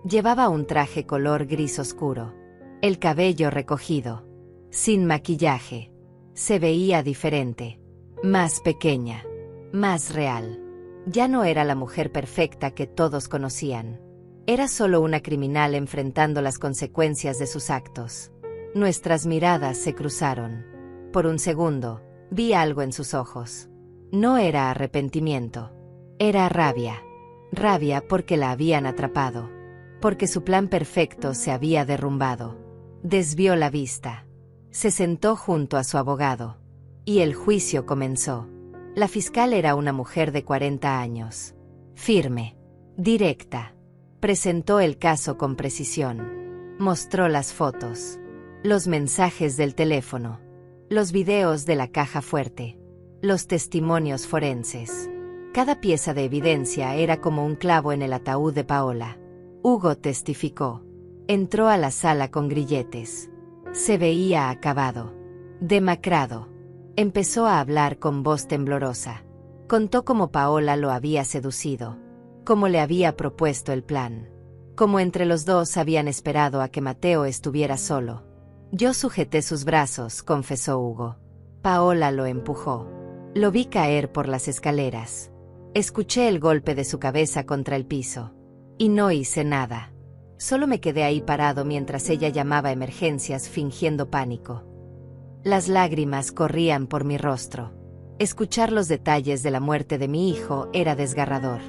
Llevaba un traje color gris oscuro. El cabello recogido. Sin maquillaje. Se veía diferente. Más pequeña. Más real. Ya no era la mujer perfecta que todos conocían. Era solo una criminal enfrentando las consecuencias de sus actos. Nuestras miradas se cruzaron. Por un segundo, vi algo en sus ojos. No era arrepentimiento. Era rabia. Rabia porque la habían atrapado. Porque su plan perfecto se había derrumbado. Desvió la vista. Se sentó junto a su abogado. Y el juicio comenzó. La fiscal era una mujer de 40 años. Firme. Directa. Presentó el caso con precisión. Mostró las fotos. Los mensajes del teléfono. Los videos de la caja fuerte. Los testimonios forenses. Cada pieza de evidencia era como un clavo en el ataúd de Paola. Hugo testificó. Entró a la sala con grilletes. Se veía acabado. Demacrado. Empezó a hablar con voz temblorosa. Contó cómo Paola lo había seducido. Cómo le había propuesto el plan. Cómo entre los dos habían esperado a que Mateo estuviera solo. Yo sujeté sus brazos, confesó Hugo. Paola lo empujó. Lo vi caer por las escaleras. Escuché el golpe de su cabeza contra el piso. Y no hice nada. Solo me quedé ahí parado mientras ella llamaba a emergencias fingiendo pánico. Las lágrimas corrían por mi rostro. Escuchar los detalles de la muerte de mi hijo era desgarrador.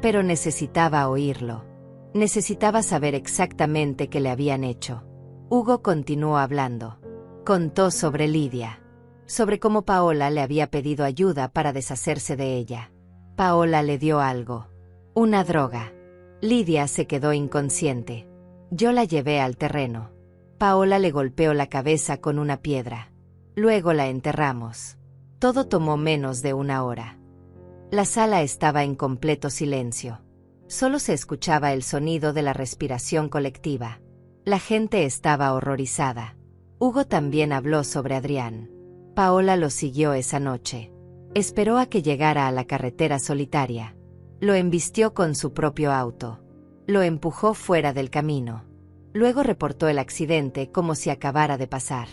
Pero necesitaba oírlo. Necesitaba saber exactamente qué le habían hecho. Hugo continuó hablando. Contó sobre Lidia. Sobre cómo Paola le había pedido ayuda para deshacerse de ella. Paola le dio algo. Una droga. Lidia se quedó inconsciente. Yo la llevé al terreno. Paola le golpeó la cabeza con una piedra. Luego la enterramos. Todo tomó menos de una hora. La sala estaba en completo silencio. Solo se escuchaba el sonido de la respiración colectiva. La gente estaba horrorizada. Hugo también habló sobre Adrián. Paola lo siguió esa noche. Esperó a que llegara a la carretera solitaria. Lo embistió con su propio auto. Lo empujó fuera del camino. Luego reportó el accidente como si acabara de pasar.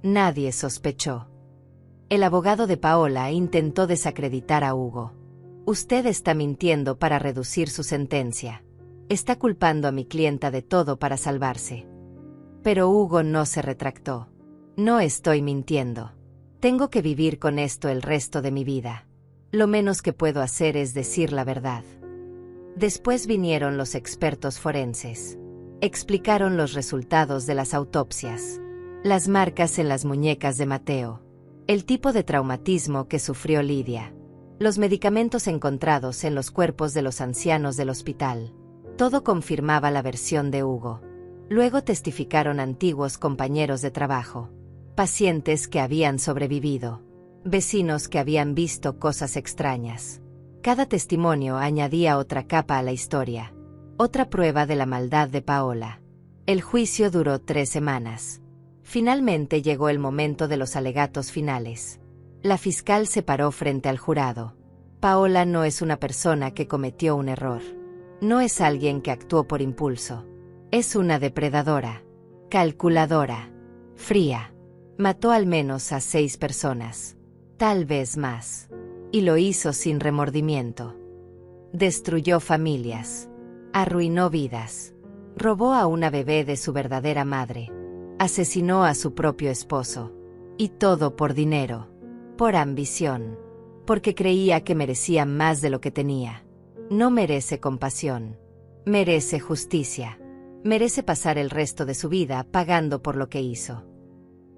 Nadie sospechó. El abogado de Paola intentó desacreditar a Hugo. Usted está mintiendo para reducir su sentencia. Está culpando a mi clienta de todo para salvarse. Pero Hugo no se retractó. No estoy mintiendo. Tengo que vivir con esto el resto de mi vida. Lo menos que puedo hacer es decir la verdad. Después vinieron los expertos forenses. Explicaron los resultados de las autopsias. Las marcas en las muñecas de Mateo. El tipo de traumatismo que sufrió Lidia. Los medicamentos encontrados en los cuerpos de los ancianos del hospital. Todo confirmaba la versión de Hugo. Luego testificaron antiguos compañeros de trabajo. Pacientes que habían sobrevivido. Vecinos que habían visto cosas extrañas. Cada testimonio añadía otra capa a la historia. Otra prueba de la maldad de Paola. El juicio duró 3 semanas. Finalmente llegó el momento de los alegatos finales. La fiscal se paró frente al jurado. Paola no es una persona que cometió un error. No es alguien que actuó por impulso. Es una depredadora. Calculadora. Fría. Mató al menos a 6 personas. Tal vez más. Y lo hizo sin remordimiento. Destruyó familias. Arruinó vidas. Robó a una bebé de su verdadera madre. Asesinó a su propio esposo. Y todo por dinero. Por ambición. Porque creía que merecía más de lo que tenía. No merece compasión. Merece justicia. Merece pasar el resto de su vida pagando por lo que hizo.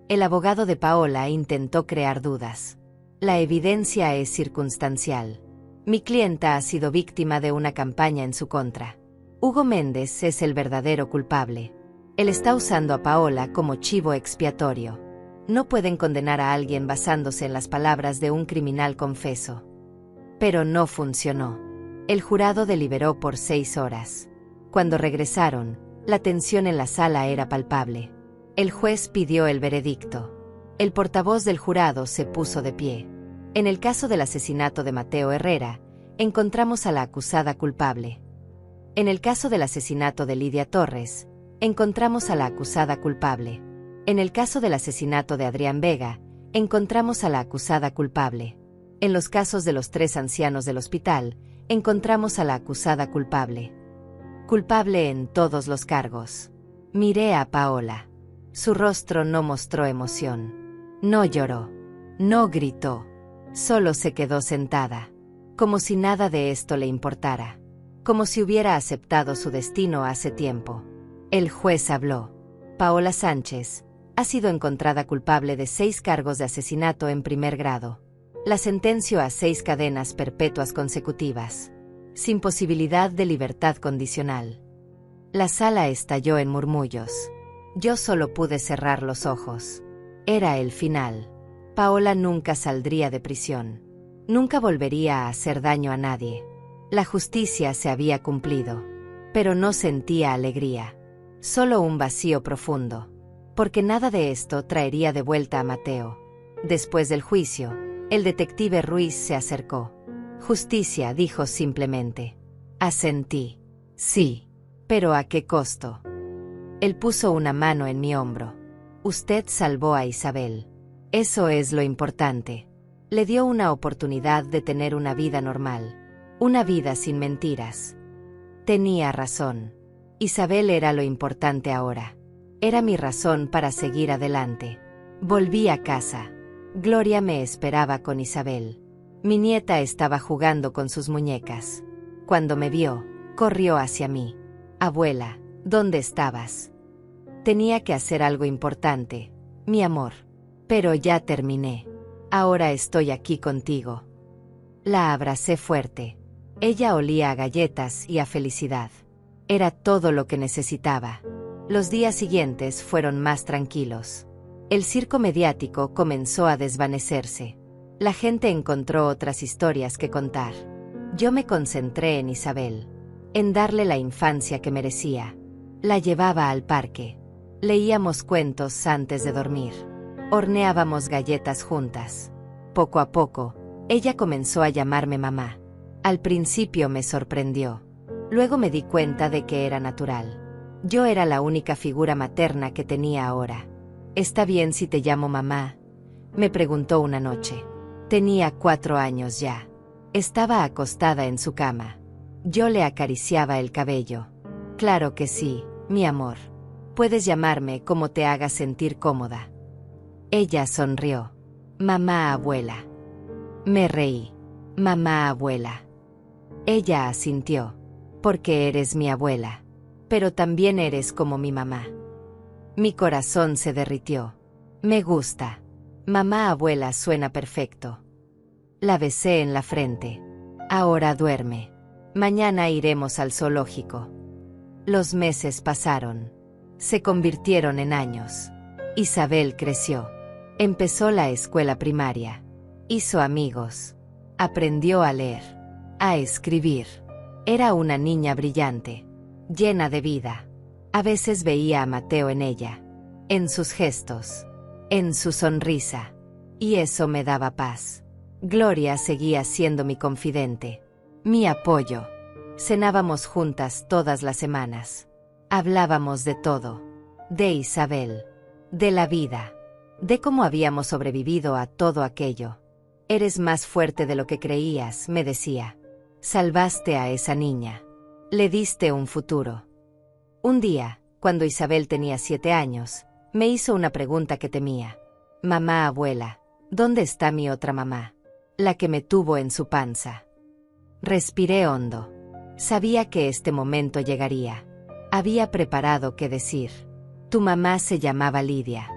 El abogado de Paola intentó crear dudas. La evidencia es circunstancial. Mi clienta ha sido víctima de una campaña en su contra. Hugo Méndez es el verdadero culpable. Él está usando a Paola como chivo expiatorio. No pueden condenar a alguien basándose en las palabras de un criminal confeso. Pero no funcionó. El jurado deliberó por 6 horas. Cuando regresaron, la tensión en la sala era palpable. El juez pidió el veredicto. El portavoz del jurado se puso de pie. En el caso del asesinato de Mateo Herrera, encontramos a la acusada culpable. En el caso del asesinato de Lidia Torres, encontramos a la acusada culpable. En el caso del asesinato de Adrián Vega, encontramos a la acusada culpable. En los casos de los 3 ancianos del hospital, encontramos a la acusada culpable. Culpable en todos los cargos. Miré a Paola. Su rostro no mostró emoción. No lloró. No gritó. Solo se quedó sentada. Como si nada de esto le importara. Como si hubiera aceptado su destino hace tiempo. El juez habló. Paola Sánchez ha sido encontrada culpable de 6 cargos de asesinato en primer grado. La sentenció a 6 cadenas perpetuas consecutivas, sin posibilidad de libertad condicional. La sala estalló en murmullos. Yo solo pude cerrar los ojos. Era el final. Paola nunca saldría de prisión. Nunca volvería a hacer daño a nadie. La justicia se había cumplido. Pero no sentía alegría. Solo un vacío profundo. Porque nada de esto traería de vuelta a Mateo. Después del juicio, el detective Ruiz se acercó. Justicia, dijo simplemente. Asentí. Sí. ¿Pero a qué costo? Él puso una mano en mi hombro. Usted salvó a Isabel. Eso es lo importante. Le dio una oportunidad de tener una vida normal. Una vida sin mentiras. Tenía razón. Isabel era lo importante ahora. Era mi razón para seguir adelante. Volví a casa. Gloria me esperaba con Isabel. Mi nieta estaba jugando con sus muñecas. Cuando me vio, corrió hacia mí. Abuela, ¿dónde estabas? Tenía que hacer algo importante, mi amor. Pero ya terminé. Ahora estoy aquí contigo. La abracé fuerte. Ella olía a galletas y a felicidad. Era todo lo que necesitaba. Los días siguientes fueron más tranquilos. El circo mediático comenzó a desvanecerse. La gente encontró otras historias que contar. Yo me concentré en Isabel, en darle la infancia que merecía. La llevaba al parque. Leíamos cuentos antes de dormir. Horneábamos galletas juntas. Poco a poco, ella comenzó a llamarme mamá. Al principio me sorprendió. Luego me di cuenta de que era natural. Yo era la única figura materna que tenía ahora. ¿Está bien si te llamo mamá?, me preguntó una noche. Tenía 4 años ya. Estaba acostada en su cama. Yo le acariciaba el cabello. Claro que sí, mi amor. Puedes llamarme como te haga sentir cómoda. Ella sonrió. Mamá abuela. Me reí. Mamá abuela. Ella asintió. Porque eres mi abuela. Pero también eres como mi mamá. Mi corazón se derritió. Me gusta. Mamá abuela suena perfecto. La besé en la frente. Ahora duerme. Mañana iremos al zoológico. Los meses pasaron. Se convirtieron en años. Isabel creció. Empezó la escuela primaria. Hizo amigos. Aprendió a leer. A escribir. Era una niña brillante. Llena de vida. A veces veía a Mateo en ella. En sus gestos. En su sonrisa. Y eso me daba paz. Gloria seguía siendo mi confidente. Mi apoyo. Cenábamos juntas todas las semanas. Hablábamos de todo. De Isabel. De la vida. De cómo habíamos sobrevivido a todo aquello. Eres más fuerte de lo que creías, me decía. Salvaste a esa niña. Le diste un futuro. Un día, cuando Isabel tenía 7 años, me hizo una pregunta que temía. Mamá abuela, ¿dónde está mi otra mamá? La que me tuvo en su panza. Respiré hondo. Sabía que este momento llegaría. Había preparado qué decir. Tu mamá se llamaba Lidia.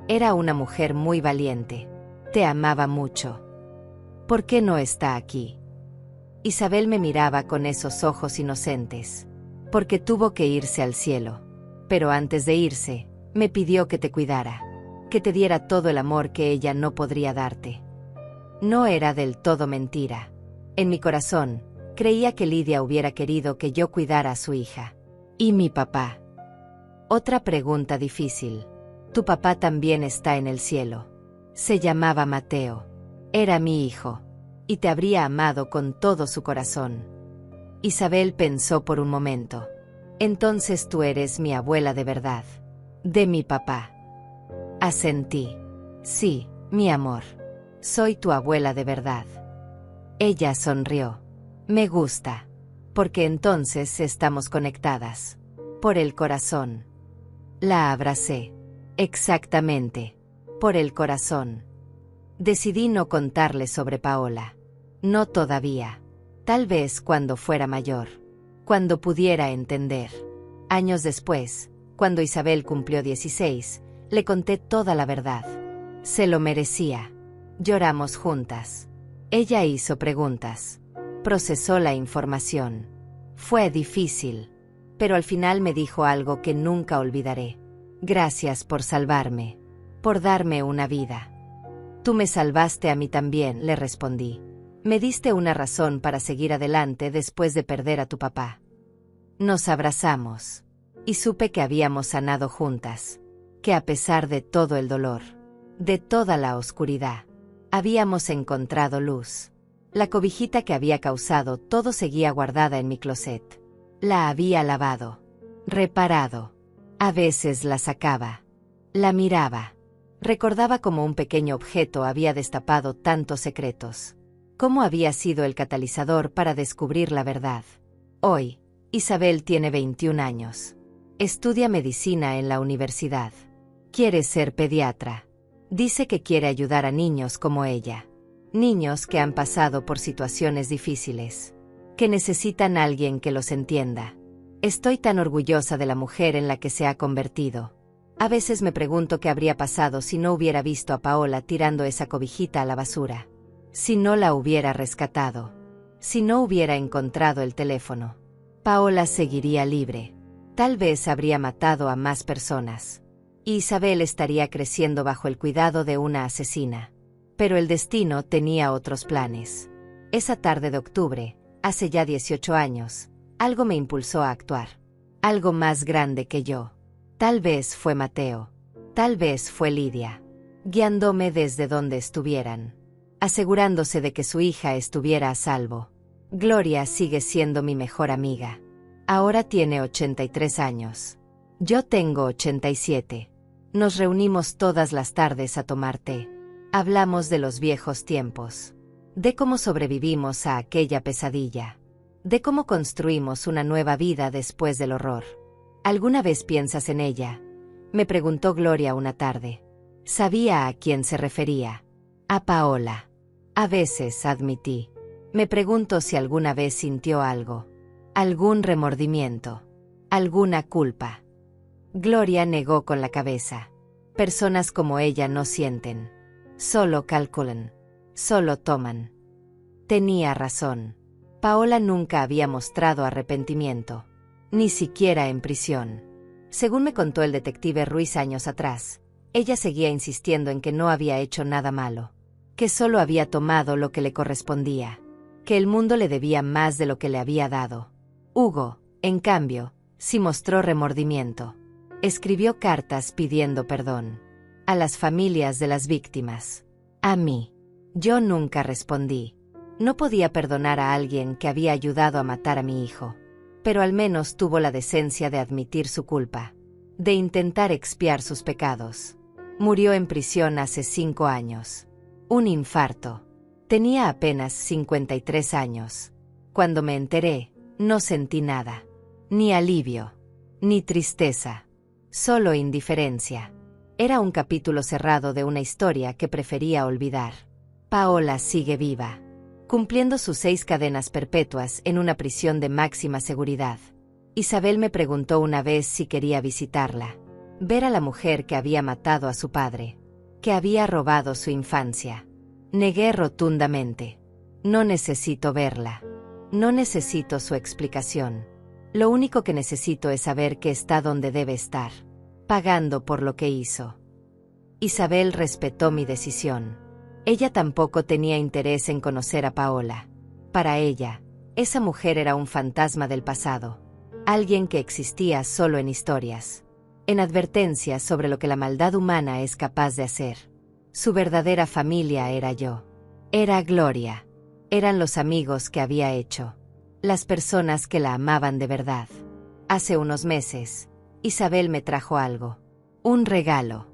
Era una mujer muy valiente. Te amaba mucho. ¿Por qué no está aquí? Isabel me miraba con esos ojos inocentes. Porque tuvo que irse al cielo. Pero antes de irse, me pidió que te cuidara. Que te diera todo el amor que ella no podría darte. No era del todo mentira. En mi corazón, creía que Lidia hubiera querido que yo cuidara a su hija. ¿Y mi papá? Otra pregunta difícil. Tu papá también está en el cielo. Se llamaba Mateo. Era mi hijo. Y te habría amado con todo su corazón. Isabel pensó por un momento. Entonces tú eres mi abuela de verdad. De mi papá. Asentí. Sí, mi amor. Soy tu abuela de verdad. Ella sonrió. Me gusta. Porque entonces estamos conectadas. Por el corazón. La abracé. Exactamente. Por el corazón. Decidí no contarle sobre Paola. No todavía. Tal vez cuando fuera mayor. Cuando pudiera entender. Años después, cuando Isabel cumplió 16, le conté toda la verdad. Se lo merecía. Lloramos juntas. Ella hizo preguntas. Procesó la información. Fue difícil. Pero al final me dijo algo que nunca olvidaré. Gracias por salvarme. Por darme una vida. Tú me salvaste a mí también, le respondí. Me diste una razón para seguir adelante después de perder a tu papá. Nos abrazamos. Y supe que habíamos sanado juntas. Que a pesar de todo el dolor, de toda la oscuridad, habíamos encontrado luz. La cobijita que había causado todo seguía guardada en mi closet. La había lavado. Reparado. A veces la sacaba. La miraba. Recordaba cómo un pequeño objeto había destapado tantos secretos. Cómo había sido el catalizador para descubrir la verdad. Hoy, Isabel tiene 21 años. Estudia medicina en la universidad. Quiere ser pediatra. Dice que quiere ayudar a niños como ella. Niños que han pasado por situaciones difíciles. Que necesitan a alguien que los entienda. Estoy tan orgullosa de la mujer en la que se ha convertido. A veces me pregunto qué habría pasado si no hubiera visto a Paola tirando esa cobijita a la basura. Si no la hubiera rescatado. Si no hubiera encontrado el teléfono. Paola seguiría libre. Tal vez habría matado a más personas. Y Isabel estaría creciendo bajo el cuidado de una asesina. Pero el destino tenía otros planes. Esa tarde de octubre, hace ya 18 años, algo me impulsó a actuar. Algo más grande que yo. Tal vez fue Mateo. Tal vez fue Lidia. Guiándome desde donde estuvieran. Asegurándose de que su hija estuviera a salvo. Gloria sigue siendo mi mejor amiga. Ahora tiene 83 años. Yo tengo 87. Nos reunimos todas las tardes a tomar té. Hablamos de los viejos tiempos. De cómo sobrevivimos a aquella pesadilla. De cómo construimos una nueva vida después del horror. ¿Alguna vez piensas en ella?, me preguntó Gloria una tarde. Sabía a quién se refería. A Paola. A veces, admití. Me pregunto si alguna vez sintió algo. Algún remordimiento. Alguna culpa. Gloria negó con la cabeza. Personas como ella no sienten. Solo calculan. Solo toman. Tenía razón. Paola nunca había mostrado arrepentimiento. Ni siquiera en prisión. Según me contó el detective Ruiz años atrás, ella seguía insistiendo en que no había hecho nada malo. Que solo había tomado lo que le correspondía. Que el mundo le debía más de lo que le había dado. Hugo, en cambio, sí mostró remordimiento. Escribió cartas pidiendo perdón. A las familias de las víctimas. A mí. Yo nunca respondí. No podía perdonar a alguien que había ayudado a matar a mi hijo. Pero al menos tuvo la decencia de admitir su culpa. De intentar expiar sus pecados. Murió en prisión hace 5 años. Un infarto. Tenía apenas 53 años. Cuando me enteré, no sentí nada. Ni alivio. Ni tristeza. Solo indiferencia. Era un capítulo cerrado de una historia que prefería olvidar. Paola sigue viva. Cumpliendo sus 6 cadenas perpetuas en una prisión de máxima seguridad. Isabel me preguntó una vez si quería visitarla. Ver a la mujer que había matado a su padre. Que había robado su infancia. Negué rotundamente. No necesito verla. No necesito su explicación. Lo único que necesito es saber que está donde debe estar. Pagando por lo que hizo. Isabel respetó mi decisión. Ella tampoco tenía interés en conocer a Paola. Para ella, esa mujer era un fantasma del pasado. Alguien que existía solo en historias. En advertencias sobre lo que la maldad humana es capaz de hacer. Su verdadera familia era yo. Era Gloria. Eran los amigos que había hecho. Las personas que la amaban de verdad. Hace unos meses, Isabel me trajo algo. Un regalo.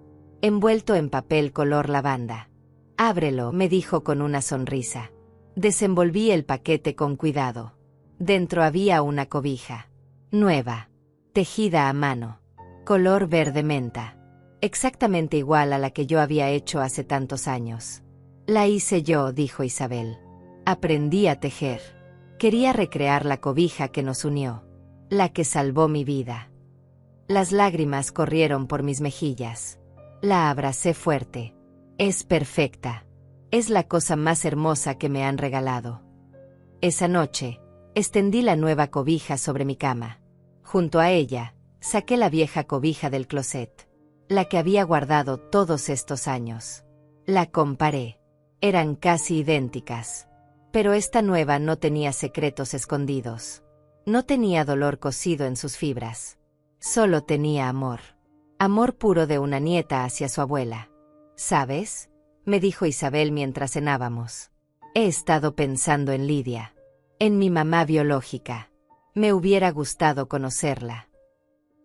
Envuelto en papel color lavanda. Ábrelo, me dijo con una sonrisa. Desenvolví el paquete con cuidado. Dentro había una cobija. Nueva. Tejida a mano. Color verde menta. Exactamente igual a la que yo había hecho hace tantos años. La hice yo, dijo Isabel. Aprendí a tejer. Quería recrear la cobija que nos unió. La que salvó mi vida. Las lágrimas corrieron por mis mejillas. La abracé fuerte. Es perfecta. Es la cosa más hermosa que me han regalado. Esa noche, extendí la nueva cobija sobre mi cama. Junto a ella, saqué la vieja cobija del closet. La que había guardado todos estos años. La comparé. Eran casi idénticas. Pero esta nueva no tenía secretos escondidos. No tenía dolor cosido en sus fibras. Solo tenía amor. Amor puro de una nieta hacia su abuela. ¿Sabes?, me dijo Isabel mientras cenábamos. He estado pensando en Lidia. En mi mamá biológica. Me hubiera gustado conocerla.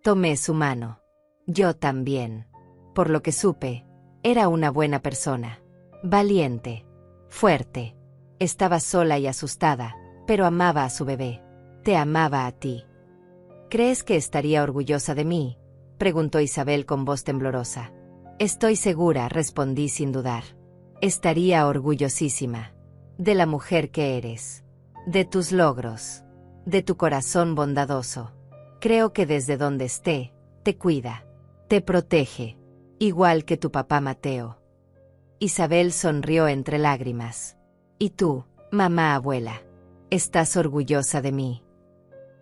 Tomé su mano. Yo también. Por lo que supe, era una buena persona. Valiente. Fuerte. Estaba sola y asustada, pero amaba a su bebé. Te amaba a ti. ¿Crees que estaría orgullosa de mí?, preguntó Isabel con voz temblorosa. Estoy segura, respondí sin dudar. Estaría orgullosísima. De la mujer que eres. De tus logros. De tu corazón bondadoso. Creo que desde donde esté, te cuida. Te protege. Igual que tu papá Mateo. Isabel sonrió entre lágrimas. ¿Y tú, mamá abuela? ¿Estás orgullosa de mí?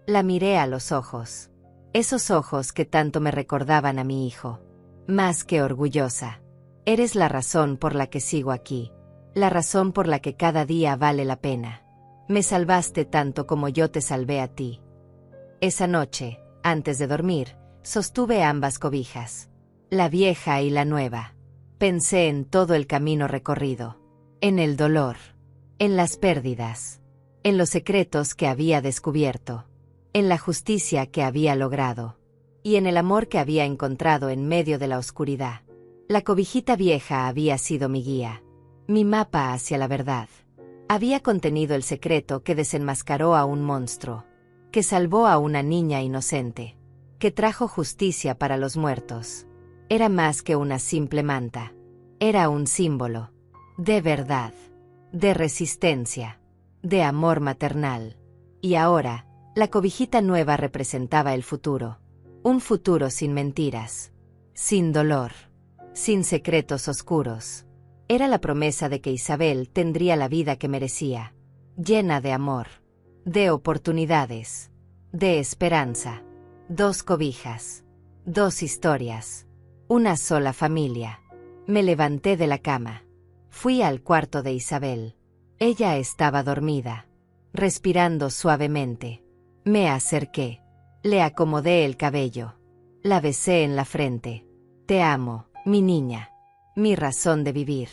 La miré a los ojos. Esos ojos que tanto me recordaban a mi hijo. Más que orgullosa. Eres la razón por la que sigo aquí. La razón por la que cada día vale la pena. Me salvaste tanto como yo te salvé a ti. Esa noche, antes de dormir, sostuve ambas cobijas. La vieja y la nueva. Pensé en todo el camino recorrido. En el dolor. En las pérdidas. En los secretos que había descubierto. En la justicia que había logrado. Y en el amor que había encontrado en medio de la oscuridad. La cobijita vieja había sido mi guía. Mi mapa hacia la verdad. Había contenido el secreto que desenmascaró a un monstruo. Que salvó a una niña inocente. Que trajo justicia para los muertos. Era más que una simple manta. Era un símbolo. De verdad. De resistencia. De amor maternal. Y ahora, la cobijita nueva representaba el futuro. Un futuro sin mentiras. Sin dolor. Sin secretos oscuros. Era la promesa de que Isabel tendría la vida que merecía. Llena de amor. De oportunidades. De esperanza. 2 cobijas. 2 historias. Una sola familia. Me levanté de la cama. Fui al cuarto de Isabel. Ella estaba dormida. Respirando suavemente. Me acerqué. Le acomodé el cabello. La besé en la frente. Te amo, mi niña. Mi razón de vivir.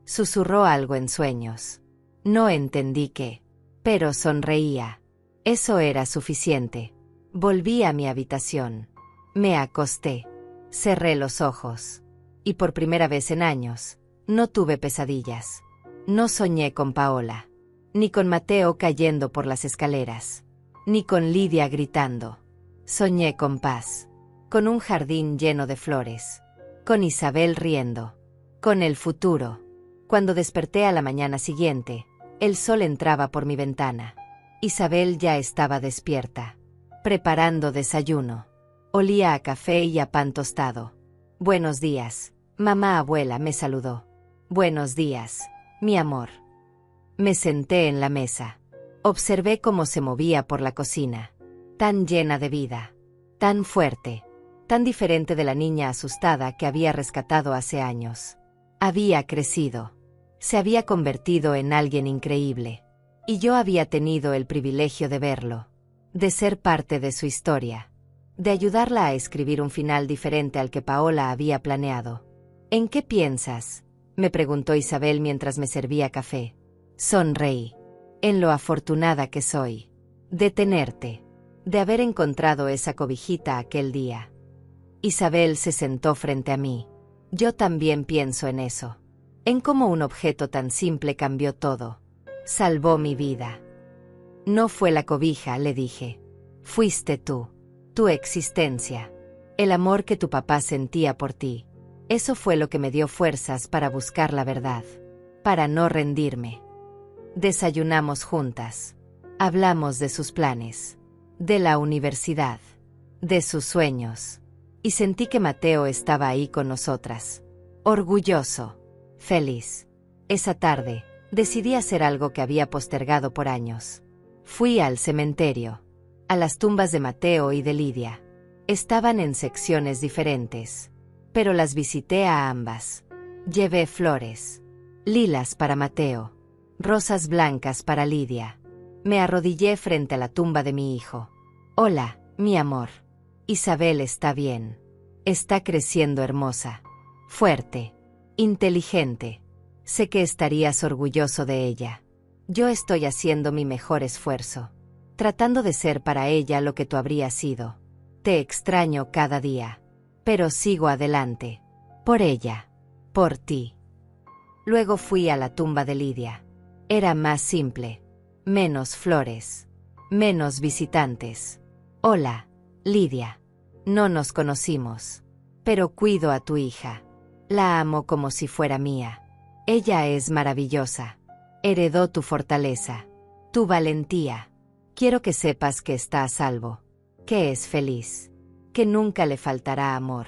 Susurró algo en sueños. No entendí qué. Pero sonreía. Eso era suficiente. Volví a mi habitación. Me acosté. Cerré los ojos. Y por primera vez en años, no tuve pesadillas. No soñé con Paola. Ni con Mateo cayendo por las escaleras. Ni con Lidia gritando. Soñé con paz. Con un jardín lleno de flores. Con Isabel riendo. Con el futuro. Cuando desperté a la mañana siguiente, el sol entraba por mi ventana. Isabel ya estaba despierta. Preparando desayuno. Olía a café y a pan tostado. Buenos días, mamá abuela, me saludó. Buenos días, mi amor. Me senté en la mesa. Observé cómo se movía por la cocina. Tan llena de vida. Tan fuerte. Tan diferente de la niña asustada que había rescatado hace años. Había crecido. Se había convertido en alguien increíble. Y yo había tenido el privilegio de verlo. De ser parte de su historia. De ayudarla a escribir un final diferente al que Paola había planeado. ¿En qué piensas?, me preguntó Isabel mientras me servía café. Sonreí. En lo afortunada que soy. De tenerte. De haber encontrado esa cobijita aquel día. Isabel se sentó frente a mí. Yo también pienso en eso. En cómo un objeto tan simple cambió todo. Salvó mi vida. No fue la cobija, le dije. Fuiste tú. Tu existencia. El amor que tu papá sentía por ti. Eso fue lo que me dio fuerzas para buscar la verdad. Para no rendirme. Desayunamos juntas. Hablamos de sus planes. De la universidad. De sus sueños. Y sentí que Mateo estaba ahí con nosotras. Orgulloso. Feliz. Esa tarde, decidí hacer algo que había postergado por años. Fui al cementerio. A las tumbas de Mateo y de Lidia. Estaban en secciones diferentes. Pero las visité a ambas. Llevé flores. Lilas para Mateo. Rosas blancas para Lidia. Me arrodillé frente a la tumba de mi hijo. Hola, mi amor. Isabel está bien. Está creciendo hermosa. Fuerte. Inteligente. Sé que estarías orgulloso de ella. Yo estoy haciendo mi mejor esfuerzo. Tratando de ser para ella lo que tú habrías sido. Te extraño cada día. Pero sigo adelante. Por ella. Por ti. Luego fui a la tumba de Lidia. Era más simple. Menos flores. Menos visitantes. Hola, Lidia. No nos conocimos. Pero cuido a tu hija. La amo como si fuera mía. Ella es maravillosa. Heredó tu fortaleza, tu valentía. Quiero que sepas que está a salvo, que es feliz, que nunca le faltará amor.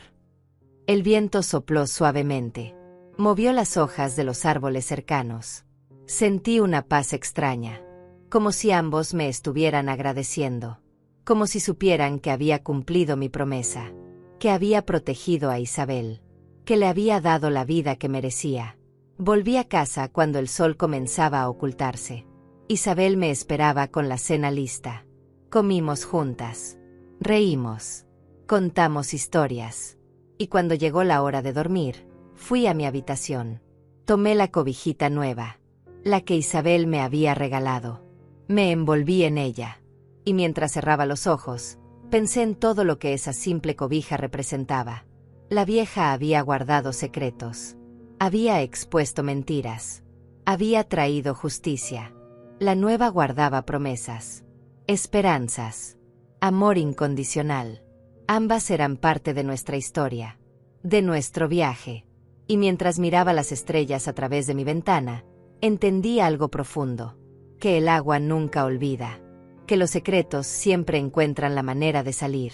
El viento sopló suavemente. Movió las hojas de los árboles cercanos. Sentí una paz extraña, como si ambos me estuvieran agradeciendo, como si supieran que había cumplido mi promesa, que había protegido a Isabel, que le había dado la vida que merecía. Volví a casa cuando el sol comenzaba a ocultarse. Isabel me esperaba con la cena lista. Comimos juntas. Reímos. Contamos historias. Y cuando llegó la hora de dormir, fui a mi habitación. Tomé la cobijita nueva, la que Isabel me había regalado. Me envolví en ella. Y mientras cerraba los ojos, pensé en todo lo que esa simple cobija representaba. La vieja había guardado secretos. Había expuesto mentiras. Había traído justicia. La nueva guardaba promesas, esperanzas, amor incondicional. Ambas eran parte de nuestra historia, de nuestro viaje. Y mientras miraba las estrellas a través de mi ventana, entendí algo profundo: que el agua nunca olvida, que los secretos siempre encuentran la manera de salir,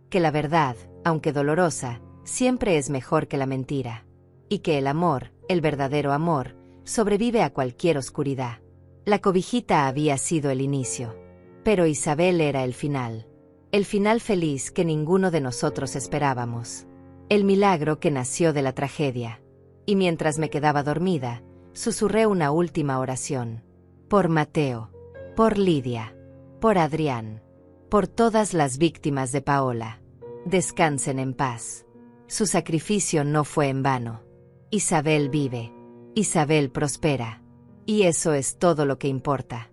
que la verdad, aunque dolorosa, siempre es mejor que la mentira, y que el amor, el verdadero amor, sobrevive a cualquier oscuridad. La cobijita había sido el inicio, pero Isabel era el final feliz que ninguno de nosotros esperábamos, el milagro que nació de la tragedia. Y mientras me quedaba dormida, susurré una última oración. Por Mateo, por Lidia, por Adrián, por todas las víctimas de Paola. Descansen en paz. Su sacrificio no fue en vano. Isabel vive. Isabel prospera. Y eso es todo lo que importa.